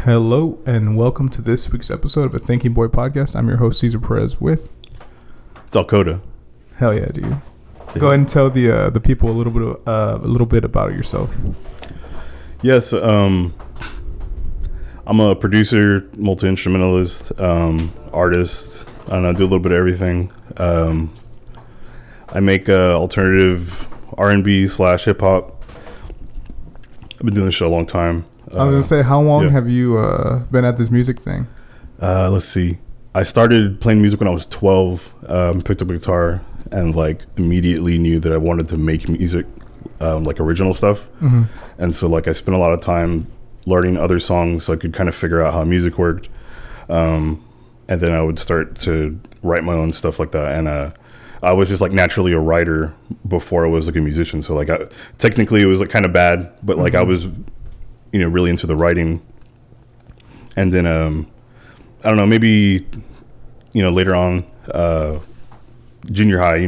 Hello and welcome to this week's episode of a Thinking Boy podcast. I'm your host Cesar Perez with It's Alcoda. Hell yeah, dude. Go ahead and tell the people a little bit about yourself. Yes, I'm a producer, multi-instrumentalist, artist. I don't know, do a little bit of everything. I make alternative R&B / hip hop. I've been doing this shit a long time. I was gonna say, how long have you been at this music thing? Let's see. I started playing music when I was 12. Picked up a guitar and like immediately knew that I wanted to make music, like original stuff. Mm-hmm. And so like I spent a lot of time learning other songs so I could kind of figure out how music worked. And then I would start to write my own stuff like that. And I was just like naturally a writer before I was like a musician. So like technically it was like kind of bad, but like I was, really into the writing. And then I don't know, maybe later on, junior high,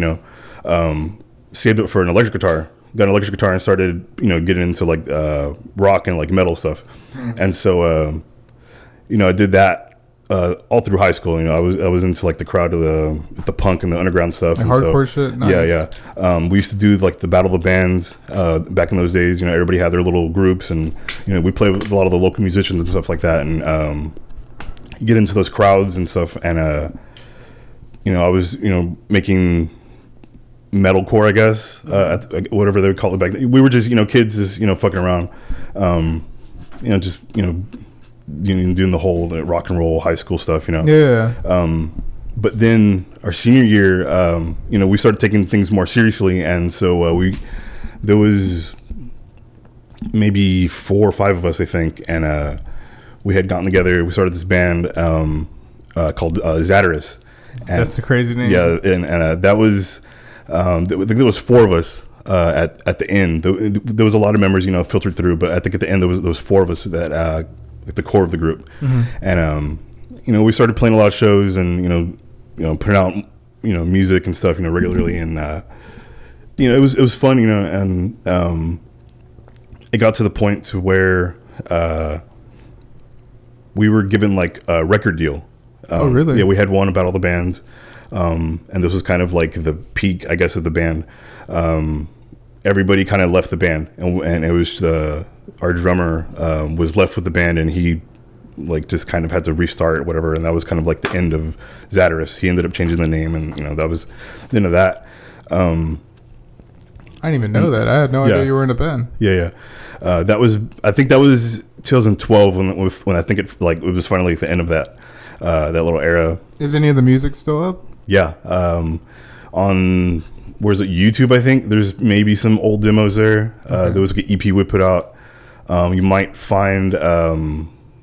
saved up for an electric guitar. Got an electric guitar and started getting into like rock and like metal stuff. And so I did that all through high school. I was into like the crowd of the punk and the underground stuff, like and hardcore shit. Nice. Yeah. We used to do like the battle of the bands back in those days. Everybody had their little groups, and we played with a lot of the local musicians and stuff like that. And you get into those crowds and stuff, and I was making metalcore, I guess, whatever they would call it back then. We were just kids just fucking around, doing the whole rock and roll high school stuff, Yeah. But then our senior year, we started taking things more seriously, and so there was maybe 4 or 5 of us, I think, and we had gotten together. We started this band called Zatterus. That's a crazy name. Yeah, and that was I think there was 4 of us at the end. There was a lot of members filtered through, but I think at the end there was 4 of us that like the core of the group. And we started playing a lot of shows and putting out music and stuff regularly, and it was fun, and it got to the point to where we were given like a record deal. Oh really? Yeah, we had one about all the bands, and this was kind of like the peak, I guess, of the band. Everybody kind of left the band, and it was our drummer was left with the band, and he like just kind of had to restart or whatever, and that was kind of like the end of Zatterus. He ended up changing the name, and that was the end of that. I didn't even know that. I had no idea you were in a band. Yeah. I think that was 2012 when I think it was finally the end of that little era. Is any of the music still up? Yeah. On where's it, YouTube, I think there's maybe some old demos there. Okay. There was like an EP we put out. You might find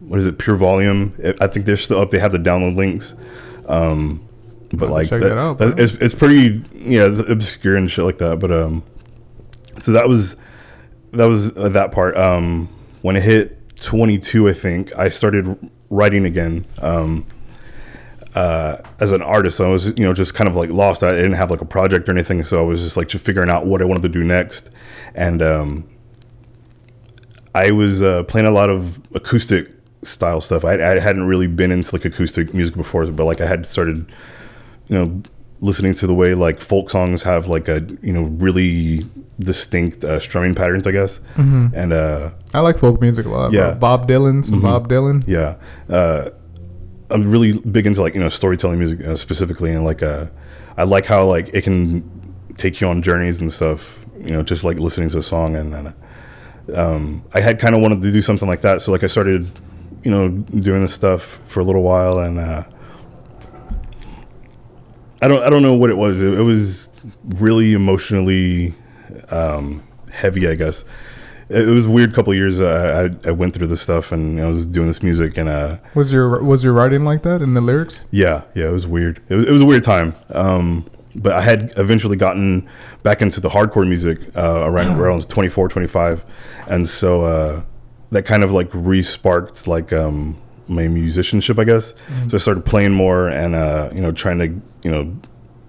what is it, Pure Volume. I think they're still up. They have the download links. But like check that out, it's pretty it's obscure and shit like that. But so that was that part. When it hit 22, I think I started writing again. As an artist, I was just kind of like lost. I didn't have like a project or anything, so I was just like figuring out what I wanted to do next. And I was playing a lot of acoustic style stuff. I hadn't really been into like acoustic music before, but like I had started listening to the way like folk songs have like a really distinct strumming patterns, I guess. And I like folk music a lot. Yeah. Bob Dylan, Bob Dylan. Yeah. I'm really big into like storytelling music specifically, and like I like how like it can take you on journeys and stuff. Just like listening to a song, and I had kind of wanted to do something like that, so like I started doing this stuff for a little while, and I don't know what it was. It was really emotionally heavy, I guess. It was a weird couple of years. I went through this stuff, and I was doing this music, and was your writing like that in the lyrics? Yeah, it was weird. It was a weird time. But I had eventually gotten back into the hardcore music around I was 24, 25, and so that kind of like re-sparked like my musicianship, I guess. So I started playing more and trying to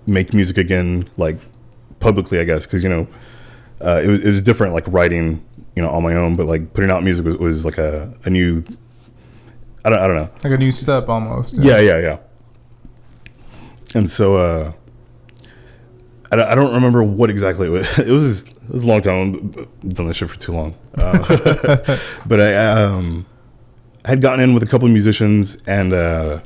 make music again, like publicly, I guess, because it was different, like writing on my own, but like putting out music was like a new I don't know. Like a new step almost. Yeah. And so I don't remember what exactly it was. It was a long time. I've done this shit for too long. But I had gotten in with a couple of musicians, and I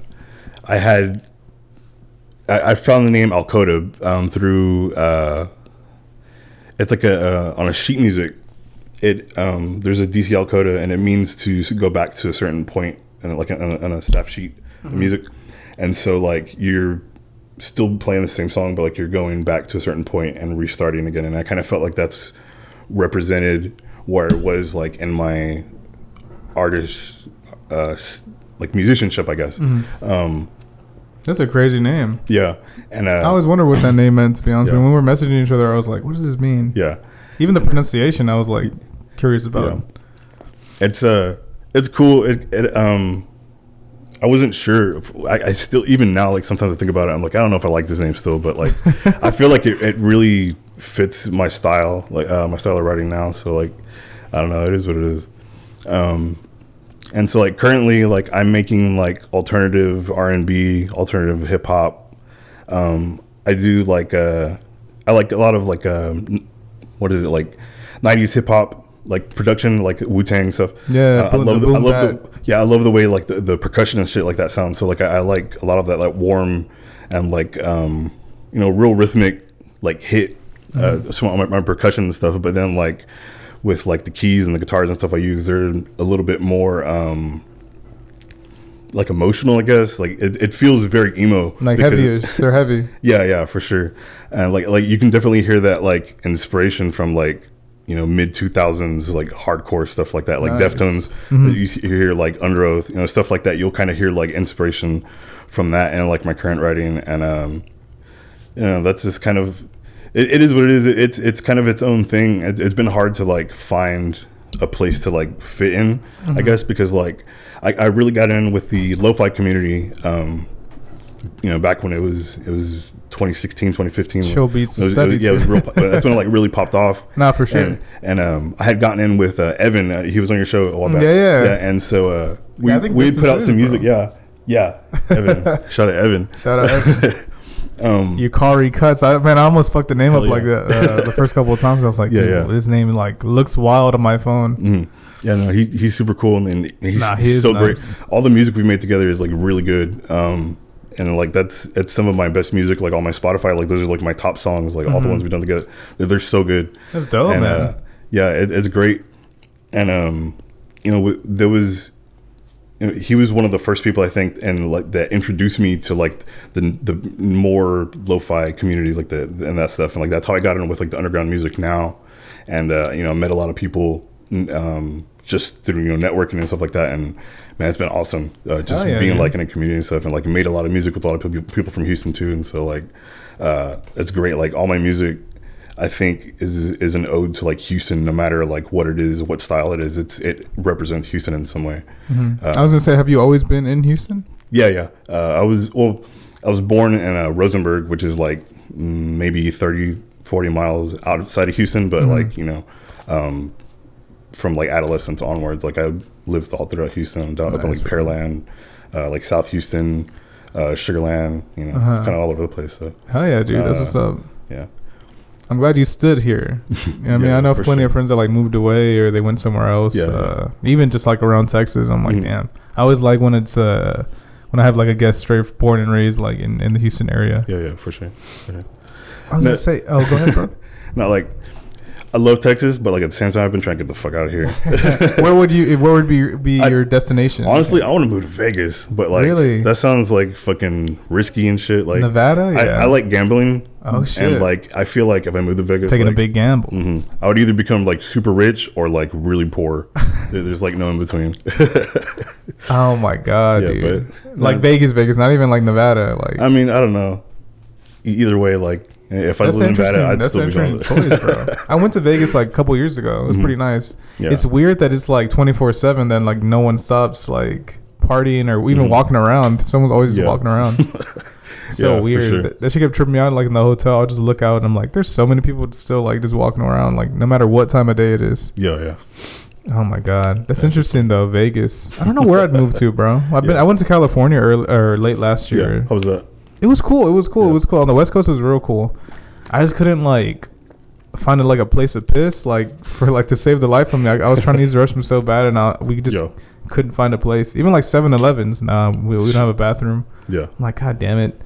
found the name Alcoda through it's like on a sheet music. There's a DC Alcoda, and it means to go back to a certain point, and like on a staff sheet of music. And so like you're still playing the same song, but like you're going back to a certain point and restarting again. And I kind of felt like that's represented where it was like in my artist like musicianship, I guess. That's a crazy name. Yeah. And I always wondered what that name meant, to be honest. When we were messaging each other, I was like, what does this mean? Yeah. Even the pronunciation, I was like curious about. Yeah. It's cool. I wasn't sure. I still, even now, like sometimes I think about it, I'm like, I don't know if I like this name still, but like, I feel like it really fits my style, like my style of writing now. So like, I don't know, it is what it is. And so like currently, like I'm making like alternative R&B, alternative hip hop. I do like I like a lot of like what is it, like 90s hip hop, like production, like Wu-Tang stuff. Yeah, I love the way like the percussion and shit like that sounds. So like I like a lot of that like warm and like real rhythmic like hit some of my percussion and stuff. But then like with like the keys and the guitars and stuff I use, they're a little bit more like emotional, I guess. Like it feels very emo, like heavyish. They're heavy. Yeah, for sure. And like you can definitely hear that like inspiration from like mid 2000s like hardcore stuff like that, like nice. Deftones. You hear like Under Oath, stuff like that. You'll kind of hear like inspiration from that and like my current writing. And that's just kind of it is what it is. It's kind of its own thing. It's been hard to like find a place to like fit in, I guess, because like I really got in with the lo-fi community back when it was 2016, 2015. Chill beats and studies. Yeah, it was real. That's when it like really popped off. Nah, for sure. And I had gotten in with Evan. He was on your show a while back. Yeah. And so we put out some music. Bro. Yeah. Evan. Shout out Evan. Yukari Cuts. I almost fucked the name up like that the first couple of times. I was like, dude, this name like looks wild on my phone. Mm-hmm. Yeah, no, he's super cool and he's so nice. Great. All the music we've made together is like really good. And like it's some of my best music, like on my Spotify. Like those are like my top songs, like all the ones we've done together. They're so good. That's dope, and, man. Yeah, it's great. And there was. He was one of the first people I think, and like that introduced me to like the more lo-fi community, like and that stuff, and like that's how I got in with like the underground music now, and I met a lot of people just through networking and stuff like that, and man, it's been awesome just being like in a community and stuff, and like made a lot of music with a lot of people from Houston too, and so like it's great. Like all my music, I think is an ode to like Houston, no matter like what it is, what style it is. It represents Houston in some way. I was gonna say, have you always been in Houston? Yeah. I was born in Rosenberg, which is like maybe 30-40 miles outside of Houston, but like from like adolescence onwards, like I lived all throughout Houston, down up in like Pearland, like South Houston, Sugarland, kind of all over the place. So hell yeah, dude, that's what's up. Yeah. I'm glad you stood here. I mean, I know plenty of friends that like moved away or they went somewhere else. Even just like around Texas, I'm like, damn. I always like when it's when I have like a guest straight born and raised like in the Houston area. Yeah, for sure. I was gonna say, go ahead, bro. Not like I love Texas, but like at the same time, I've been trying to get the fuck out of here. Where would be your destination? Honestly, I want to move to Vegas, but like really? That sounds like fucking risky and shit. Like Nevada, yeah. I like gambling. Oh shit! And like I feel like if I move to Vegas, taking like, a big gamble, I would either become like super rich or like really poor. There's like no in between. Oh my god, dude! But like Vegas, not even like Nevada. Like I mean, I don't know. Either way, like. If I live in Nevada, I'd still be going. Choice, bro. I went to Vegas like a couple years ago. It was pretty nice. Yeah. It's weird that it's like 24/7. Then like no one stops like partying or even walking around. Someone's always just walking around. So weird. Sure. That shit kept tripping me out. Like in the hotel, I'll just look out and I'm like, there's so many people still like just walking around, like no matter what time of day it is. Yeah. Oh my god, that's interesting though. Vegas. I don't know where I'd move to, bro. I went to California or late last year. Yeah. How was that? It was cool. It was cool. On the West Coast, it was real cool. I just couldn't like find like a place to piss to save the life from me. I was trying to use the restroom so bad, and we just couldn't find a place. Even like 7-Elevens. Nah, we don't have a bathroom. Yeah. I'm like, god damn it.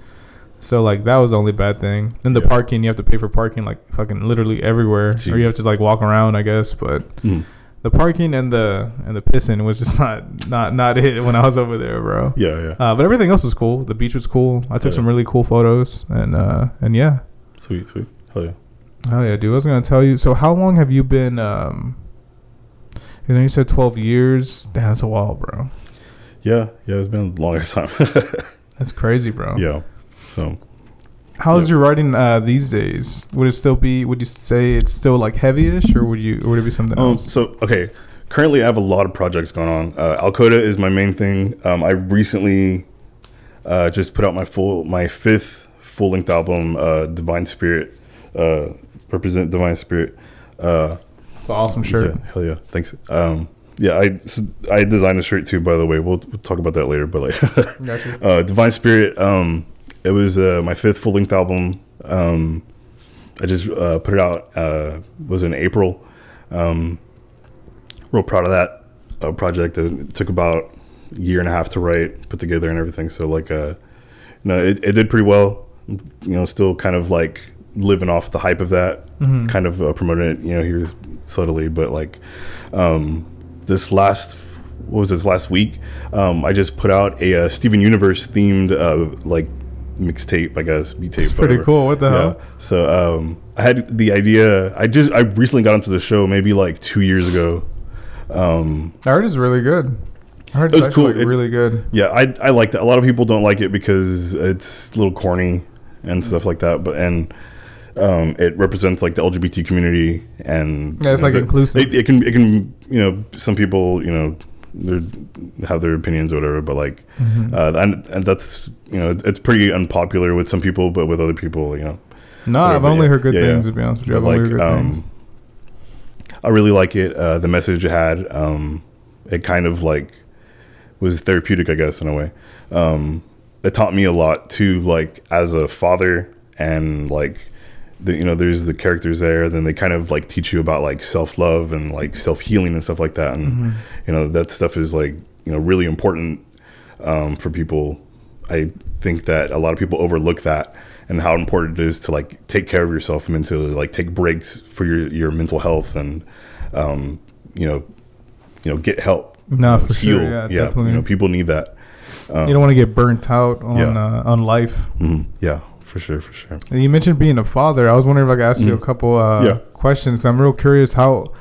So like that was the only bad thing. Then the parking, you have to pay for parking like fucking literally everywhere. Jeez. Or you have to like walk around, I guess. But the parking and the pissing was just not it when I was over there, bro. Yeah. But everything else was cool. The beach was cool. I took some really cool photos, and yeah. Sweet. Hell yeah. Hell yeah, dude. I was gonna tell you. So how long have you been? You said 12 years. Damn, that's a while, bro. Yeah. It's been a long time. That's crazy, bro. Yeah. So, how's your writing these days? Would you say it's still like heavy-ish, or would it be something else? So, okay. Currently, I have a lot of projects going on. Alcoda is my main thing. I recently just put out my fifth full-length album, Divine Spirit. Represent Divine Spirit. It's an awesome shirt. Yeah, hell yeah. Thanks. I designed the shirt too, by the way. We'll talk about that later. But like, gotcha. Divine Spirit. It was my fifth full length album. I just put it out. Was in April. Real proud of that project. It took about a year and a half to write, put together, and everything. So like, it did pretty well. Still kind of like living off the hype of that, kind of promoting it, here subtly. But like, this last week, I just put out a Steven Universe themed like mixtape, I guess, beat tape. It's pretty cool. What the hell? So I had the idea. I recently got into the show maybe like 2 years ago. I heard it's really good. I heard it's cool. Like really good. Yeah, I liked it. A lot of people don't like it because it's a little corny and stuff like that. But it represents like the LGBT community, and it's like inclusive. It can some people they have their opinions or whatever, but like and that's it's pretty unpopular with some people, but with other people I've only heard good things, to be honest with you. I've only heard good things. I really like it. The message it had, it kind of like was therapeutic, I guess, in a way. It taught me a lot too, like as a father, and like there's the characters there, then they kind of like teach you about like self-love and like self-healing and stuff like that, and that stuff is like really important for people. I think that a lot of people overlook that, and how important it is to like take care of yourself mentally, like take breaks for your mental health, and get help. No, for heal. Sure, yeah, definitely. People need that. You don't want to get burnt out on life. Yeah. For sure. And you mentioned being a father. I was wondering if I could ask you a couple questions. I'm real curious. How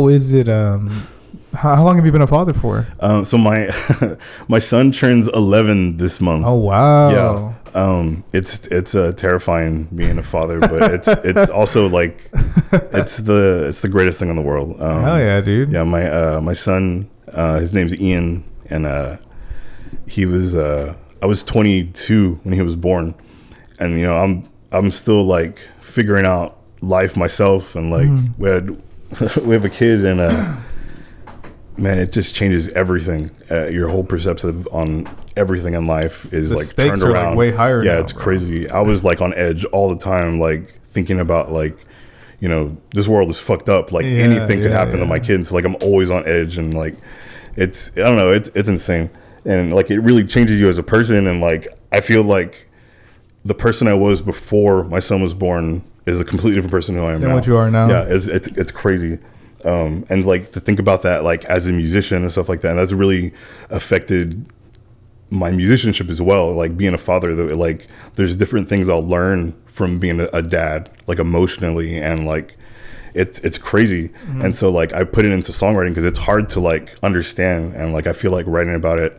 is it? How long have you been a father for? So my son turns 11 this month. Oh wow! Yeah. It's terrifying being a father, but it's also like it's the greatest thing in the world. Hell yeah, dude! Yeah, my son, his name's Ian, and I was 22 when he was born. And I'm still like figuring out life myself, and like we have a kid, and man, it just changes everything. Your whole perspective on everything in life is like turned around. Like way higher. Yeah, now, it's crazy. I was like on edge all the time, like thinking about like this world is fucked up. Like anything could happen to my kids. Like I'm always on edge, and like I don't know, it's insane, and like it really changes you as a person. And like I feel like the person I was before my son was born is a completely different person who I am now. What you are now. Yeah, it's crazy. And like to think about that, like as a musician and stuff like that, and that's really affected my musicianship as well. Like being a father, like there's different things I'll learn from being a dad, like emotionally, and like it's crazy. And so like I put it into songwriting because it's hard to like understand, and like I feel like writing about it,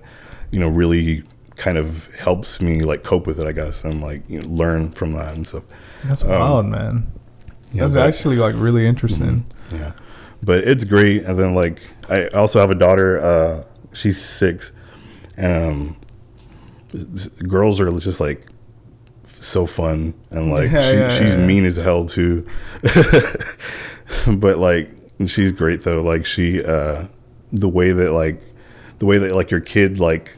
really kind of helps me like cope with it, I guess, and like learn from that and stuff. That's wild, man. That's actually like really interesting. Yeah, but it's great. And then like I also have a daughter. She's 6, and girls are just like so fun, and like she's mean as hell too. But like she's great though. Like she, the way that like your kid like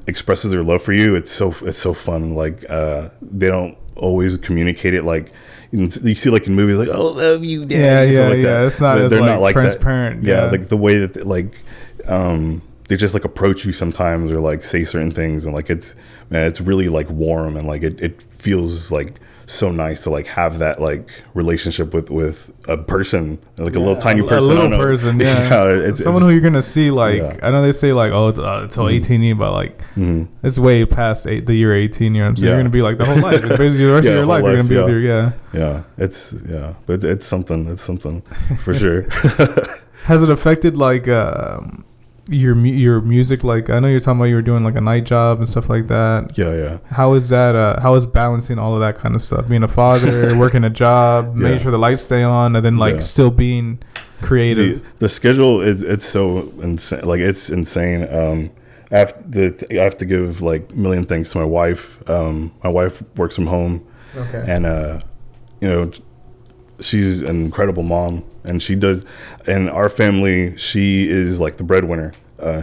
expresses their love for you, it's so fun. Like they don't always communicate it like you see like in movies like, oh, love you, dad. Yeah. It's not they're not like transparent. That. Yeah, like the way that like they just like approach you sometimes or like say certain things, and like it's really like warm, and like it feels like so nice to like have that like relationship with a person, like a little tiny person. A little person, yeah. It's someone who you're gonna see like I know they say like, oh, it's till 18, but like it's way past the year 18. You know what I'm saying? You're gonna be like the whole life. It's basically the rest of your life. You're gonna be with your but it's something for sure. Has it affected like your music? Like I know you're talking about you were doing like a night job and stuff like that. Yeah. How is that? How is balancing all of that kind of stuff? Being a father, working a job, making sure the lights stay on, and then like still being creative. The schedule it's so insane. Like it's insane. I have to give like a million thanks to my wife. My wife works from home, and she's an incredible mom, and she does. In our family, she is like the breadwinner.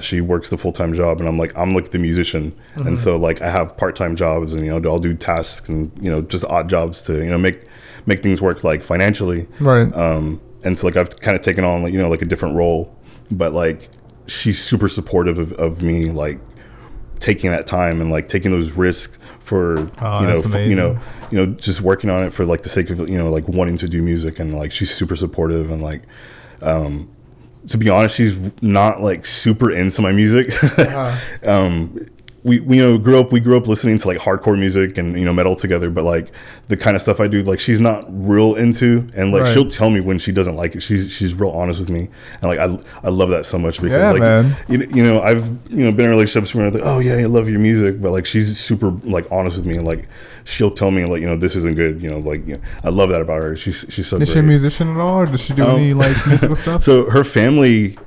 She works the full-time job, and I'm like the musician, and so like I have part-time jobs, and I'll do tasks and just odd jobs to make things work like financially, right? And so like I've kind of taken on like a different role, but like she's super supportive of me like taking that time and like taking those risks for just working on it for like the sake of like wanting to do music, and like she's super supportive, and like to be honest, she's not like super into my music. We grew up listening to like hardcore music and metal together, but like the kind of stuff I do, like she's not real into, and like she'll tell me when she doesn't like it. She's real honest with me, and like I love that so much, because like man. I've been in relationships where I'm like, oh yeah, I love your music, but like she's super like honest with me, and like she'll tell me like this isn't good, I love that about her. She's so great. Is she a musician at all, or does she do any like musical stuff? So her family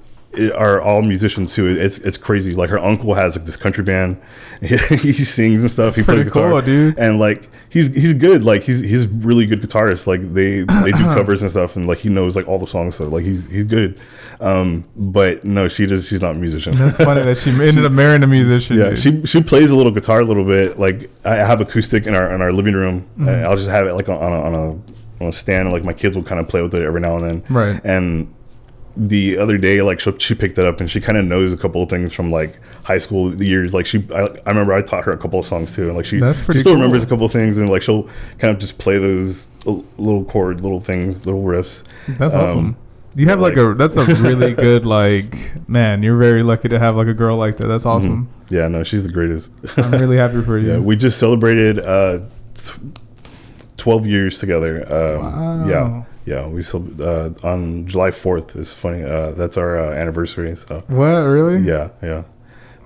are all musicians too. It's crazy. Like her uncle has like this country band. He sings and stuff. He plays guitar, cool, dude. And like he's good. Like he's really good guitarist. Like they do covers and stuff, and like he knows like all the songs. So like he's good. But no, she's not a musician. That's funny that she ended up marrying a musician. Yeah, dude. she plays a little guitar a little bit. Like I have acoustic in our living room. And I'll just have it like on a stand, and like my kids will kind of play with it every now and then. Right. And the other day, like she picked it up, and she kind of knows a couple of things from like high school years. Like I remember I taught her a couple of songs too, and like she still remembers a couple of things, and like she'll kind of just play those little chord, little things, little riffs. That's awesome. You have like that's a really good, like, man, you're very lucky to have like a girl like that. That's awesome. Yeah, no, she's the greatest. I'm really happy for you. Yeah, we just celebrated 12 years together. Wow. Yeah, we on July 4th. It's funny. That's our anniversary. So. What, really? Yeah. So,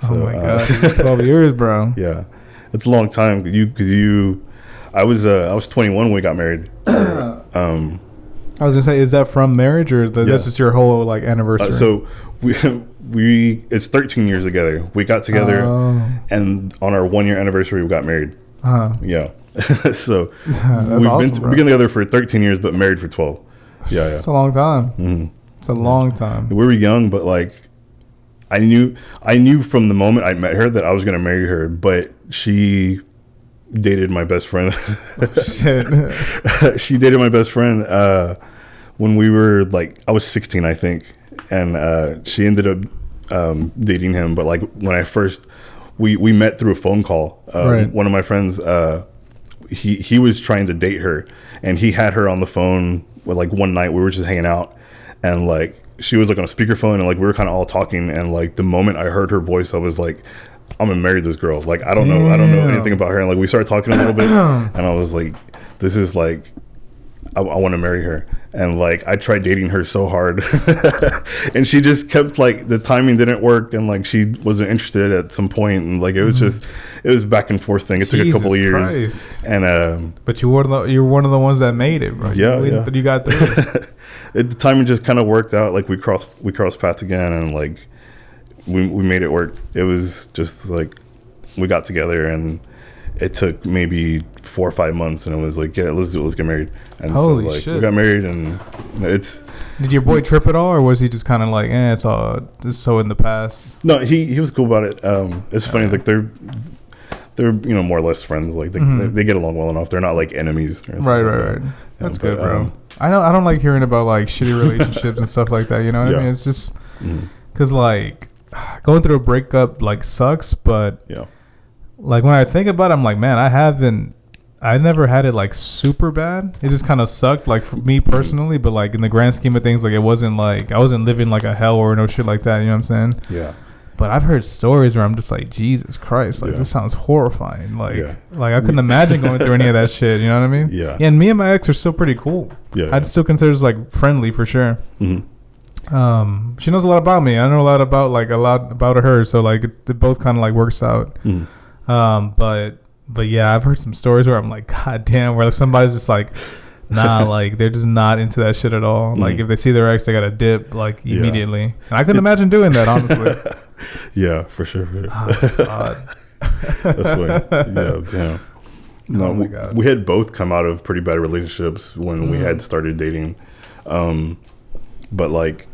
oh my god, 12 years, bro. Yeah, it's a long time. I was 21 when we got married. I was gonna say, is that from marriage, or that's just your whole like anniversary? So we it's 13 years together. We got together, and on our 1 year anniversary, we got married. Yeah. So we've been together for 13 years, but married for 12. Yeah. It's a long time. It's a long time. We were young, but like I knew from the moment I met her that I was gonna marry her, but she dated my best friend. Shit. She dated my best friend when we were like, I was 16, I think, and she ended up dating him. But like when I first we met through a phone call. One of my friends, he was trying to date her, and he had her on the phone with, like, one night we were just hanging out, and like she was like on a speakerphone, and like we were kind of all talking, and like the moment I heard her voice, I was like, I'm gonna marry this girl. Like I don't know anything about her, and like we started talking a little bit, and I was like, this is like, I want to marry her. And like I tried dating her so hard, and she just kept, like, the timing didn't work, and like she wasn't interested at some point, and like it was just, it was back and forth thing. It took a couple of years. Christ. And but you're one of the ones that made it, bro. Yeah, you got there. The timing just kind of worked out. Like we crossed paths again, and like we made it work. It was just like we got together, and it took maybe 4 or 5 months, and it was like, yeah, let's get married. And holy so, like, shit, we got married, and it's. Did your boy trip at all, or was he just kind of like, it's so in the past? No, he was cool about it. It's funny, like they're more or less friends. Like they get along well enough. They're not like enemies. Right. That's good, bro. I don't like hearing about like shitty relationships and stuff like that. You know what I mean? It's just because like going through a breakup like sucks, but like when I think about it, I'm like, man, I never had it like super bad. It just kind of sucked, like for me personally, but like in the grand scheme of things, like it wasn't like I wasn't living like a hell or no shit like that. You know what I'm saying? Yeah. But I've heard stories where I'm just like, Jesus Christ, like this sounds horrifying. Like I couldn't imagine going through any of that shit. You know what I mean? Yeah. And me and my ex are still pretty cool. Yeah. I'd still consider us like friendly for sure. Mm-hmm. She knows a lot about me. I know a lot about her. So like it both kind of like works out. But yeah, I've heard some stories where I'm like, God damn, where like somebody's just like, nah, like they're just not into that shit at all. Like if they see their ex, they gotta dip like immediately. And I couldn't imagine doing that, honestly. Yeah, for sure. That's odd. That's weird. Yeah, damn. No, oh my God. We had both come out of pretty bad relationships when we had started dating. But like,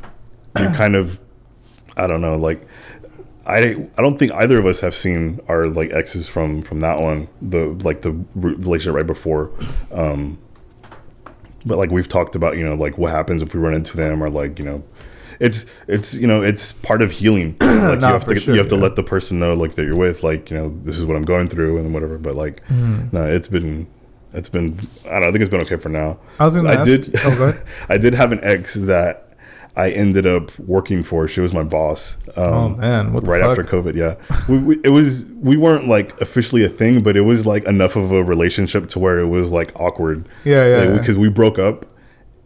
you kind of, I don't know, like, I don't think either of us have seen our like exes from that one, the relationship right before. But like we've talked about, like what happens if we run into them, or like, it's part of healing. Like you have to let the person know like that you're with, like, this is what I'm going through and whatever. But like, no, it's been, I don't know, I think it's been okay for now. I did have an ex that I ended up working for. She was my boss. Oh man, what the right fuck? After COVID, yeah. We weren't like officially a thing, but it was like enough of a relationship to where it was like awkward. Yeah. Because we broke up,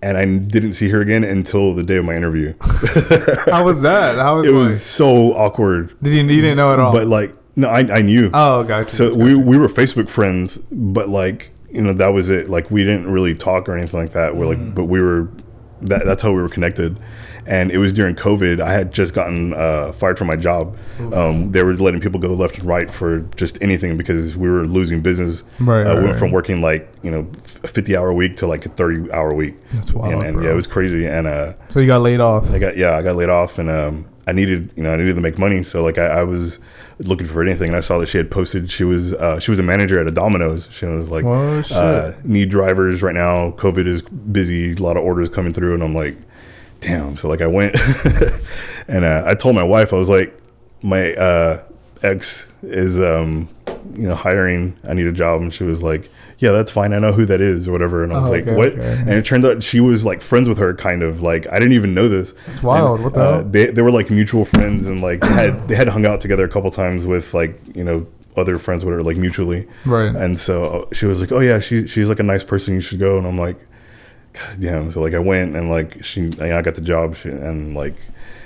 and I didn't see her again until the day of my interview. How was that? It was so awkward. You didn't know at all? But like, no, I knew. Oh, gotcha. So we were Facebook friends, but like, that was it. Like we didn't really talk or anything like that. We're like, but we were. That's how we were connected. And it was during COVID. I had just gotten fired from my job. They were letting people go left and right for just anything because we were losing business. We went from working like a 50-hour week to like a 30-hour week. That's wild, and bro. Yeah, it was crazy. And so you got laid off. I got laid off, and I needed to make money. So like I was looking for anything, and I saw that she had posted she was a manager at a Domino's. She was like, need drivers right now. COVID is busy, a lot of orders coming through, and I'm like, damn. So like I went and I told my wife, I was like, my ex is hiring, I need a job. And she was like, yeah, that's fine, I know who that is or whatever. And I was like, what? Okay. And it turned out she was like friends with her, kind of like, I didn't even know this. It's wild. And, what the hell? They were like mutual friends, and like they had hung out together a couple times with like other friends with her, like mutually. Right. And so she was like, oh yeah, she's like a nice person, you should go. And I'm like, God damn. So like I went, and like I got the job, and like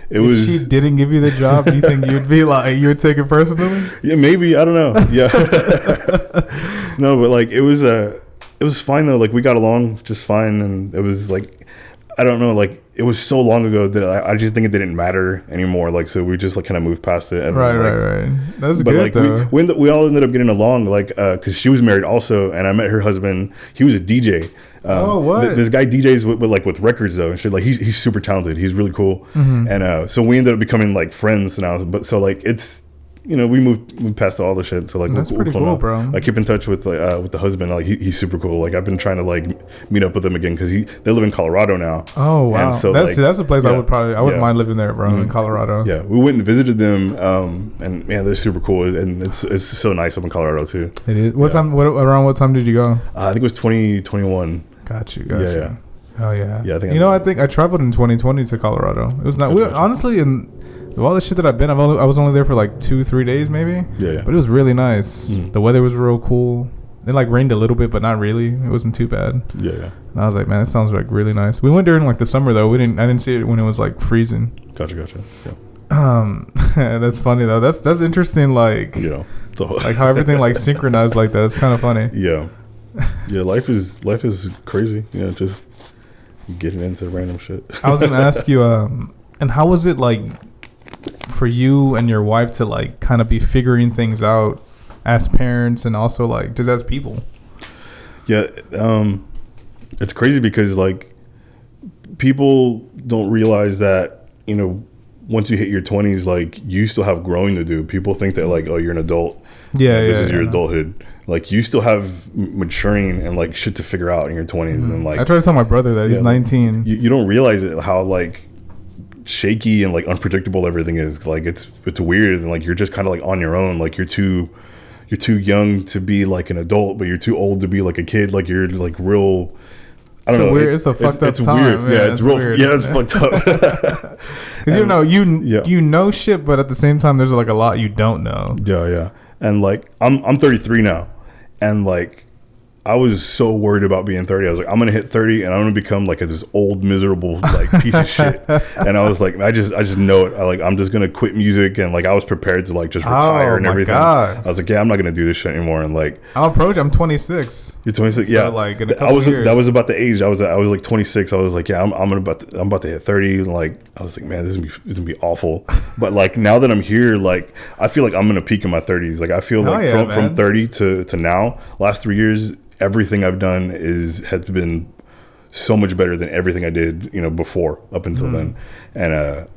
if she didn't give you the job, do you think you'd be like, you would take it personally? Yeah, maybe, I don't know. Yeah. No, but like it was fine though. Like we got along just fine, and it was like, I don't know, like it was so long ago that I just think it didn't matter anymore. Like, so we just like kind of moved past it. And right. That's good, like, though. We all ended up getting along, like, because she was married also, and I met her husband. He was a DJ. What? This guy DJs with records though, and shit. Like he's super talented. He's really cool. And so we ended up becoming like friends now. But so like it's, we moved past all the shit. So like that's pretty cool, bro. I keep in touch with the husband. Like he's super cool. Like I've been trying to like meet up with him again because they live in Colorado now. Oh wow, so that's a place I wouldn't mind living there, bro. In Colorado. Yeah, we went and visited them, and man, they're super cool, and it's so nice up in Colorado too. It is. Around what time did you go? I think it was 2021. Got you. Yeah. Oh yeah. Yeah, I think I traveled in 2020 to Colorado. It was not. Honestly, in all the shit that I've been, I was only there for like 2-3 days maybe. Yeah. But it was really nice. The weather was real cool. It like rained a little bit, but not really. It wasn't too bad. Yeah. And I was like, man, it sounds like really nice. We went during like the summer though. I didn't see it when it was like freezing. Gotcha. Yeah. That's funny though. That's interesting. Like, like how everything like synchronized like that. It's kind of funny. Yeah. Yeah. Life is crazy. Just getting into random shit. I was gonna ask you, and how was it like for you and your wife to like kind of be figuring things out as parents and also like just as people. Yeah, it's crazy because like people don't realize that, you know, once you hit your 20s, like you still have growing to do. People think that like, oh, you're an adult. Yeah, this is your adulthood. Like you still have maturing and like shit to figure out in your 20s. And like I try to tell my brother that he's 19. You don't realize it, how like shaky and like unpredictable everything is. Like it's weird, and like you're just kind of like on your own. Like you're too young to be like an adult, but you're too old to be like a kid. Like you're like real. I don't know. Weird. It's a fucked up time. Weird. Yeah, it's real. Weird. Yeah, it's fucked up. Because you know shit, but at the same time, there's like a lot you don't know. Yeah. And like I'm 33 now, and like I was so worried about being 30. I was like, I'm gonna hit 30 and I'm gonna become like this old miserable like piece of shit. And I was like, I just know it. I'm just gonna quit music, and like I was prepared to like just retire and everything. God. I was like, yeah, I'm not gonna do this shit anymore. And like I'm 26. You're 26. So yeah. Like in a couple years. That was about the age. I was like 26. I was like, yeah, I'm about to hit 30. And like I was like, man, this is gonna be awful. But like now that I'm here, like I feel like I'm gonna peak in my 30s. Like I feel like from 30 to now, last 3 years, everything I've done has been so much better than everything I did, you know, before up until then. And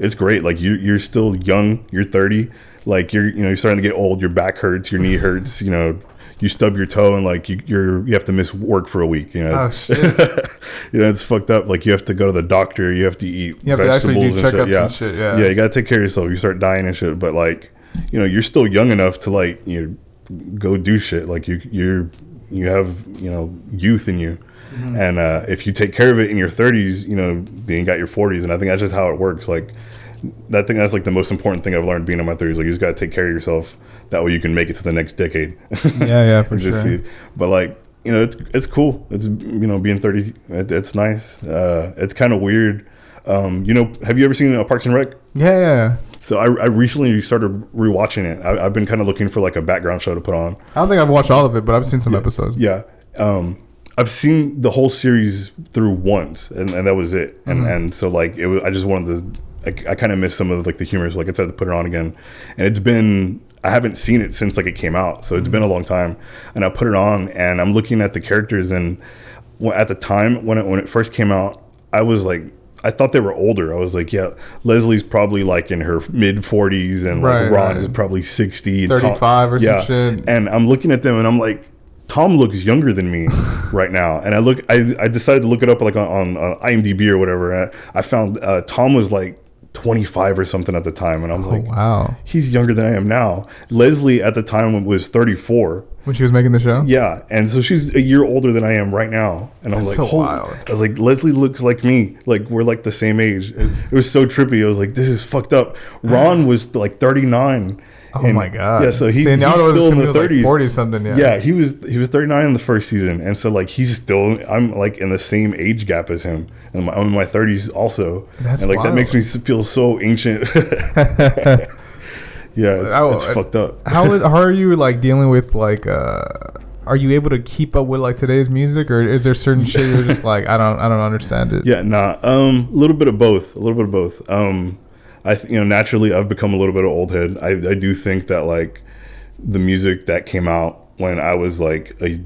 it's great. Like you're still young. You're 30. Like you're starting to get old. Your back hurts. Your knee hurts. You know, you stub your toe and like you have to miss work for a week. You know, oh shit. You know, it's fucked up. Like you have to go to the doctor. You have to eat. You have to actually do checkups and shit. Yeah. Yeah, you gotta take care of yourself. You start dying and shit. But like, you know, you're still young enough to like go do shit. Like you have, you know, youth in you. And if you take care of it in your 30s, you know, then you got your 40s. And I think that's just how it works. Like that's like the most important thing I've learned being in my 30s. Like you just got to take care of yourself. That way you can make it to the next decade. Yeah, for sure. But like, you know, it's cool. It's, you know, being 30, it's nice. It's kind of weird. You know, have you ever seen Parks and Rec? Yeah. So I recently started rewatching it. I've been kind of looking for like a background show to put on. I don't think I've watched all of it, but I've seen some episodes. Yeah. I've seen the whole series through once, and that was it. And so like it was, I just wanted to. I kind of missed some of like the humor, so like I decided to put it on again. And I haven't seen it since like it came out, so it's been a long time. And I put it on, and I'm looking at the characters, and at the time when it first came out, I was like, I thought they were older. I was like, yeah, Leslie's probably like in her mid 40s, and like Ron is probably 60, 35 or some shit. And I'm looking at them, and I'm like, Tom looks younger than me right now. And I decided to look it up like on IMDb or whatever. And I found Tom was like 25 or something at the time, and I'm like, wow, he's younger than I am now. Leslie at the time was 34 when she was making the show. Yeah, and so she's a year older than I am right now, and I was like, so wild. I was like, Leslie looks like me, like we're like the same age. It was so trippy. I was like, this is fucked up. Ron was like 39. Oh my god! Yeah, so he's still in the 30s, like 40 something. Yeah, he was 39 in the first season, and so like I'm like in the same age gap as him, and I'm in my 30s also. That's and like wild. That makes me feel so ancient. Yeah, it's fucked up. How are you like dealing with like? Are you able to keep up with like today's music, or is there certain shit you're just like I don't understand it? Yeah, nah. A little bit of both. Naturally, I've become a little bit of old head. I do think that like the music that came out when I was like a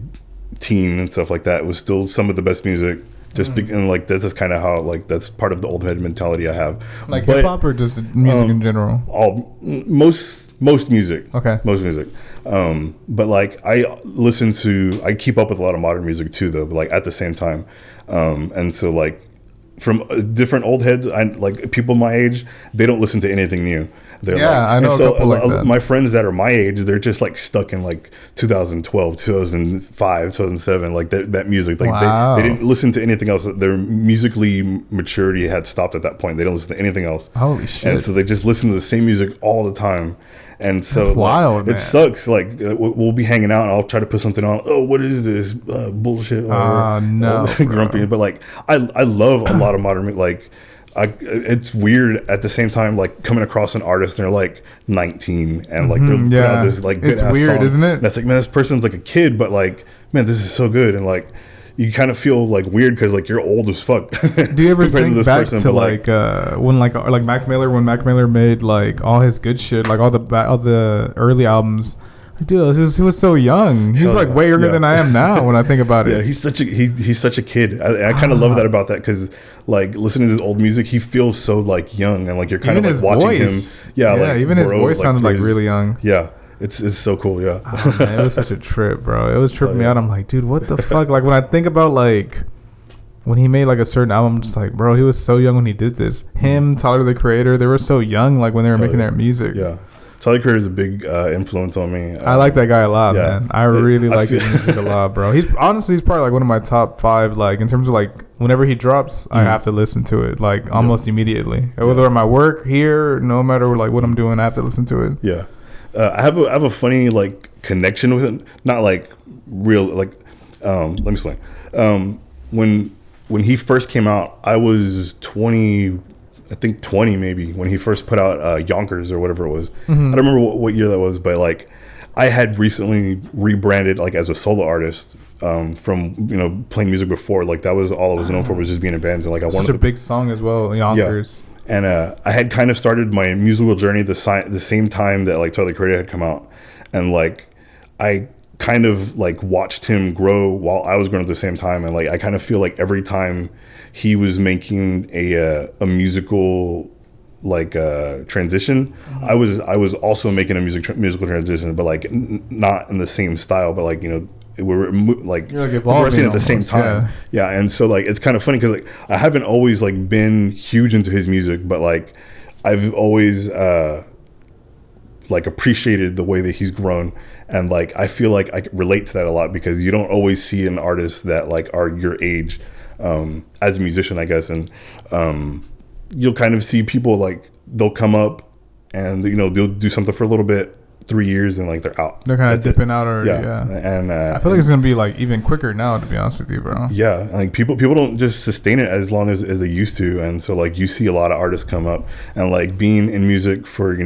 teen and stuff like that was still some of the best music. And like that's just kind of how like that's part of the old head mentality I have. Like hip hop or just music in general? Most music. Okay. Most music. But like I keep up with a lot of modern music too, though. But like at the same time, and so like. From different old heads, I like people my age. They don't listen to anything new. I know. So a couple like that. My friends that are my age, they're just like stuck in like 2012, 2005, 2007, like that music. Like wow. they didn't listen to anything else. Their musically maturity had stopped at that point. They don't listen to anything else. Holy shit! And so they just listen to the same music all the time. And so that's wild, man. It sucks. Like we'll be hanging out, and I'll try to put something on. Oh, what is this bullshit? No, grumpy. But like, I love a lot of modern music. Like, it's weird at the same time. Like coming across an artist, and they're like 19, and like they're putting out this like it's weird, song. Isn't it? And that's like, man, this person's like a kid, but like, man, this is so good, and like. You kind of feel like weird because like you're old as fuck. Do you ever think back to like when Mac Miller made like all his good shit, like all the early albums? Dude, he was so young. He's like way younger than I am now when I think about it. Yeah, he's such a kid. I kind of love that about that because like listening to his old music, he feels so like young and like you're kind of like watching voice. him. Yeah, like even his voice sounded like really young. Yeah, it's so cool. Yeah, man, it was such a trip, bro. It was tripping me out. I'm like, dude, what the fuck? Like when I think about like when he made like a certain album, I'm just like, bro, he was so young when he did this. Him, Tyler the Creator, they were so young like when they were making their music. Yeah. Tyler Creator is a big influence on me. I like that guy a lot, man. I really like his music a lot, bro. He's probably like one of my top 5, like in terms of like whenever he drops, I have to listen to it like almost immediately. Whether I'm at work, here, no matter like what I'm doing, I have to listen to it. Yeah, I have a funny like connection with it. Not like real like. Let me explain. When he first came out, I was 20 maybe when he first put out Yonkers or whatever it was. I don't remember what year that was, but like I had recently rebranded like as a solo artist from playing music before. Like that was all I was known for, was just being in bands. And like I wanted a big song as well, Yonkers. Yeah. And I had kind of started my musical journey the same time that like Tyler Creator had come out, and like I kind of like watched him grow while I was growing at the same time. And like I kind of feel like every time he was making a musical like transition, I was also making a musical transition, but like not in the same style, but like we're like progressing at the same time. Yeah. And so like it's kind of funny because like I haven't always like been huge into his music, but like I've always like appreciated the way that he's grown. And like I feel like I relate to that a lot because you don't always see an artist that like are your age as a musician, I guess. And you'll kind of see people like they'll come up and they'll do something for a little bit, 3 years, and like they're out. They're kind of dipping out already. Yeah. And I feel like it's gonna be like even quicker now, to be honest with you, bro. Yeah, like people don't just sustain it as long as they used to. And so like you see a lot of artists come up, and like being in music for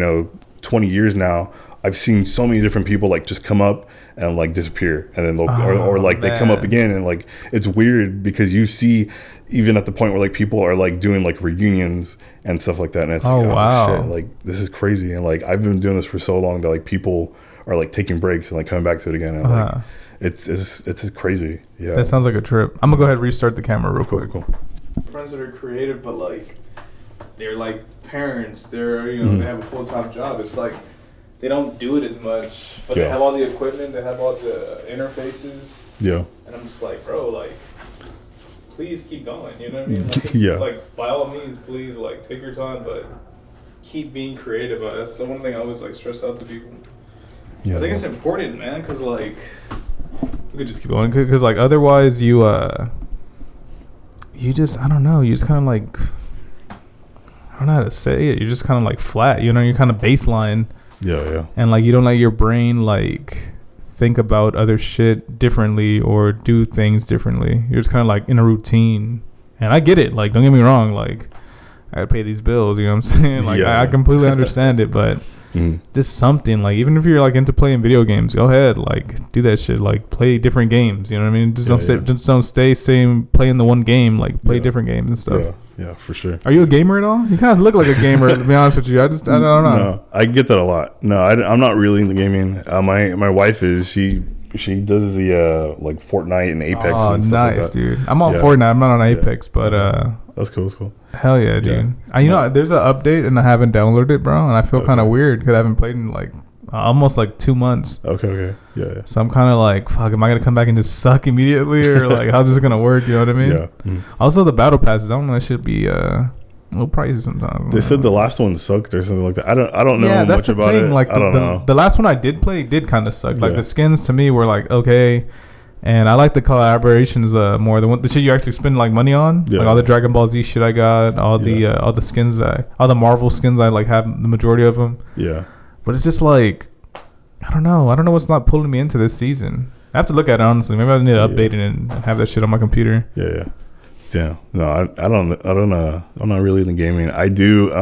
20 years now, I've seen so many different people like just come up and like disappear, and then they'll or like they come up again, and like it's weird because you see even at the point where like people are like doing like reunions and stuff like that, and it's like, wow, shit, like this is crazy. And like I've been doing this for so long that like people are like taking breaks and like coming back to it again, and like it's just crazy. Yeah, that sounds like a trip. I'm gonna go ahead and restart the camera real quick. Cool. Friends that are creative, but like they're like parents, they're they have a full-time job. It's like they don't do it as much, but they have all the equipment, they have all the interfaces. Yeah. And I'm just like, bro, like, please keep going. You know what I mean? Like, like, by all means, please, like, take your time, but keep being creative. That's the one thing I always like stress out to people. Yeah. I think it's important, man, because like, we could just keep going, because like otherwise you just, I don't know, you just kind of like, I don't know how to say it. You're just kind of like flat. You're kind of baseline. Yeah. And like you don't let your brain like think about other shit differently or do things differently. You're just kind of like in a routine. And I get it. Like, don't get me wrong. Like, I gotta pay these bills. You know what I'm saying? Like, I completely understand it. But just something like, even if you're like into playing video games, go ahead. Like, do that shit. Like, play different games. You know what I mean? Just don't stay playing the one game. Like, play different games and stuff. Yeah, for sure. Are you a gamer at all? You kind of look like a gamer, to be honest with you. I don't know. No, I get that a lot. No, I'm not really into gaming. My wife is. She does the like Fortnite and Apex. Oh, and stuff nice, like that. Dude. I'm on Fortnite. I'm not on Apex, but that's cool. That's cool. Hell yeah, dude. There's an update and I haven't downloaded it, bro, and I feel kind of weird because I haven't played in like almost like 2 months. Okay. Yeah. So I'm kind of like, fuck, am I gonna come back and just suck immediately, or like, how's this gonna work? You know what I mean? Yeah. Also, the battle passes, I don't know, that should be a little pricey sometimes. They said the last one sucked or something like that. I don't know much about it. Like, I don't know. The last one I did play did kind of suck. Like the skins to me were like okay, and I like the collaborations more. The shit you actually spend like money on, like all the Dragon Ball Z shit I got, all the skins, all the Marvel skins I like have the majority of them. Yeah. But it's just like, I don't know what's not pulling me into this season. I have to look at it honestly. Maybe I need to update it and have that shit on my computer. Yeah. Damn. No, I don't I'm not really into gaming. I do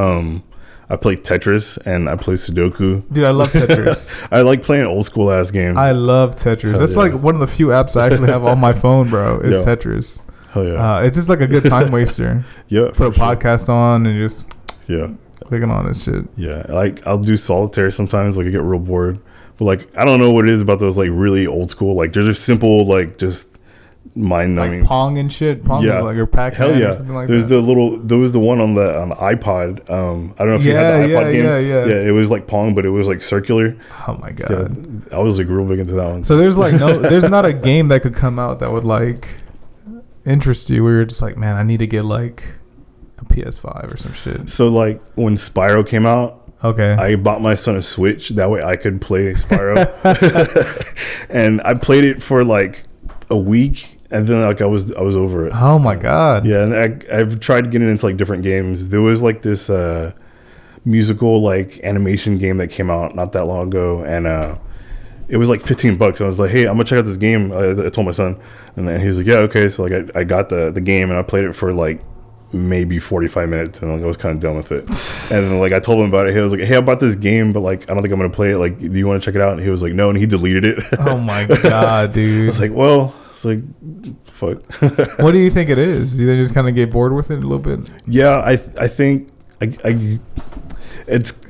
I play Tetris and I play Sudoku. Dude, I love Tetris. I like playing old school ass games. I love Tetris. That's like one of the few apps I actually have on my phone, bro. Is Tetris. Hell yeah. It's just like a good time waster. Yeah. Put a podcast on and just clicking on this shit. Yeah, like I'll do solitaire sometimes. Like I get real bored, but like I don't know what it is about those like really old school. Like they're just simple, like just mind numbing. Like Pong and shit. Pong is like your Pac-Man. Hell yeah. Or something like There's that. there was the one on the iPod. I don't know if you had the iPod game. Yeah, it was like Pong, but it was like circular. Oh my god. Yeah, I was like real big into that one. So there's like there's not a game that could come out that would like interest you where you're just like, man, I need to get like a PS5 or some shit. So like when Spyro came out, okay, I bought my son a Switch. That way I could play Spyro. And I played it for like a week. And then like I was over it. Oh my god. Yeah, and I've tried getting into like different games. There was like this musical like animation game that came out not that long ago, and it was like $15. I was like, hey, I'm gonna check out this game. I told my son, and then he was like, yeah, okay. So like I got the game and I played it for like maybe 45 minutes, and like I was kind of done with it. And then like I told him about it. He was like, hey, I bought this game, but like I don't think I'm gonna play it. Like, do you want to check it out? And he was like, no, and he deleted it. Oh my god, dude. I was like, well. It's like, fuck. What do you think it is? Do you just kind of get bored with it a little bit? Yeah, I think it's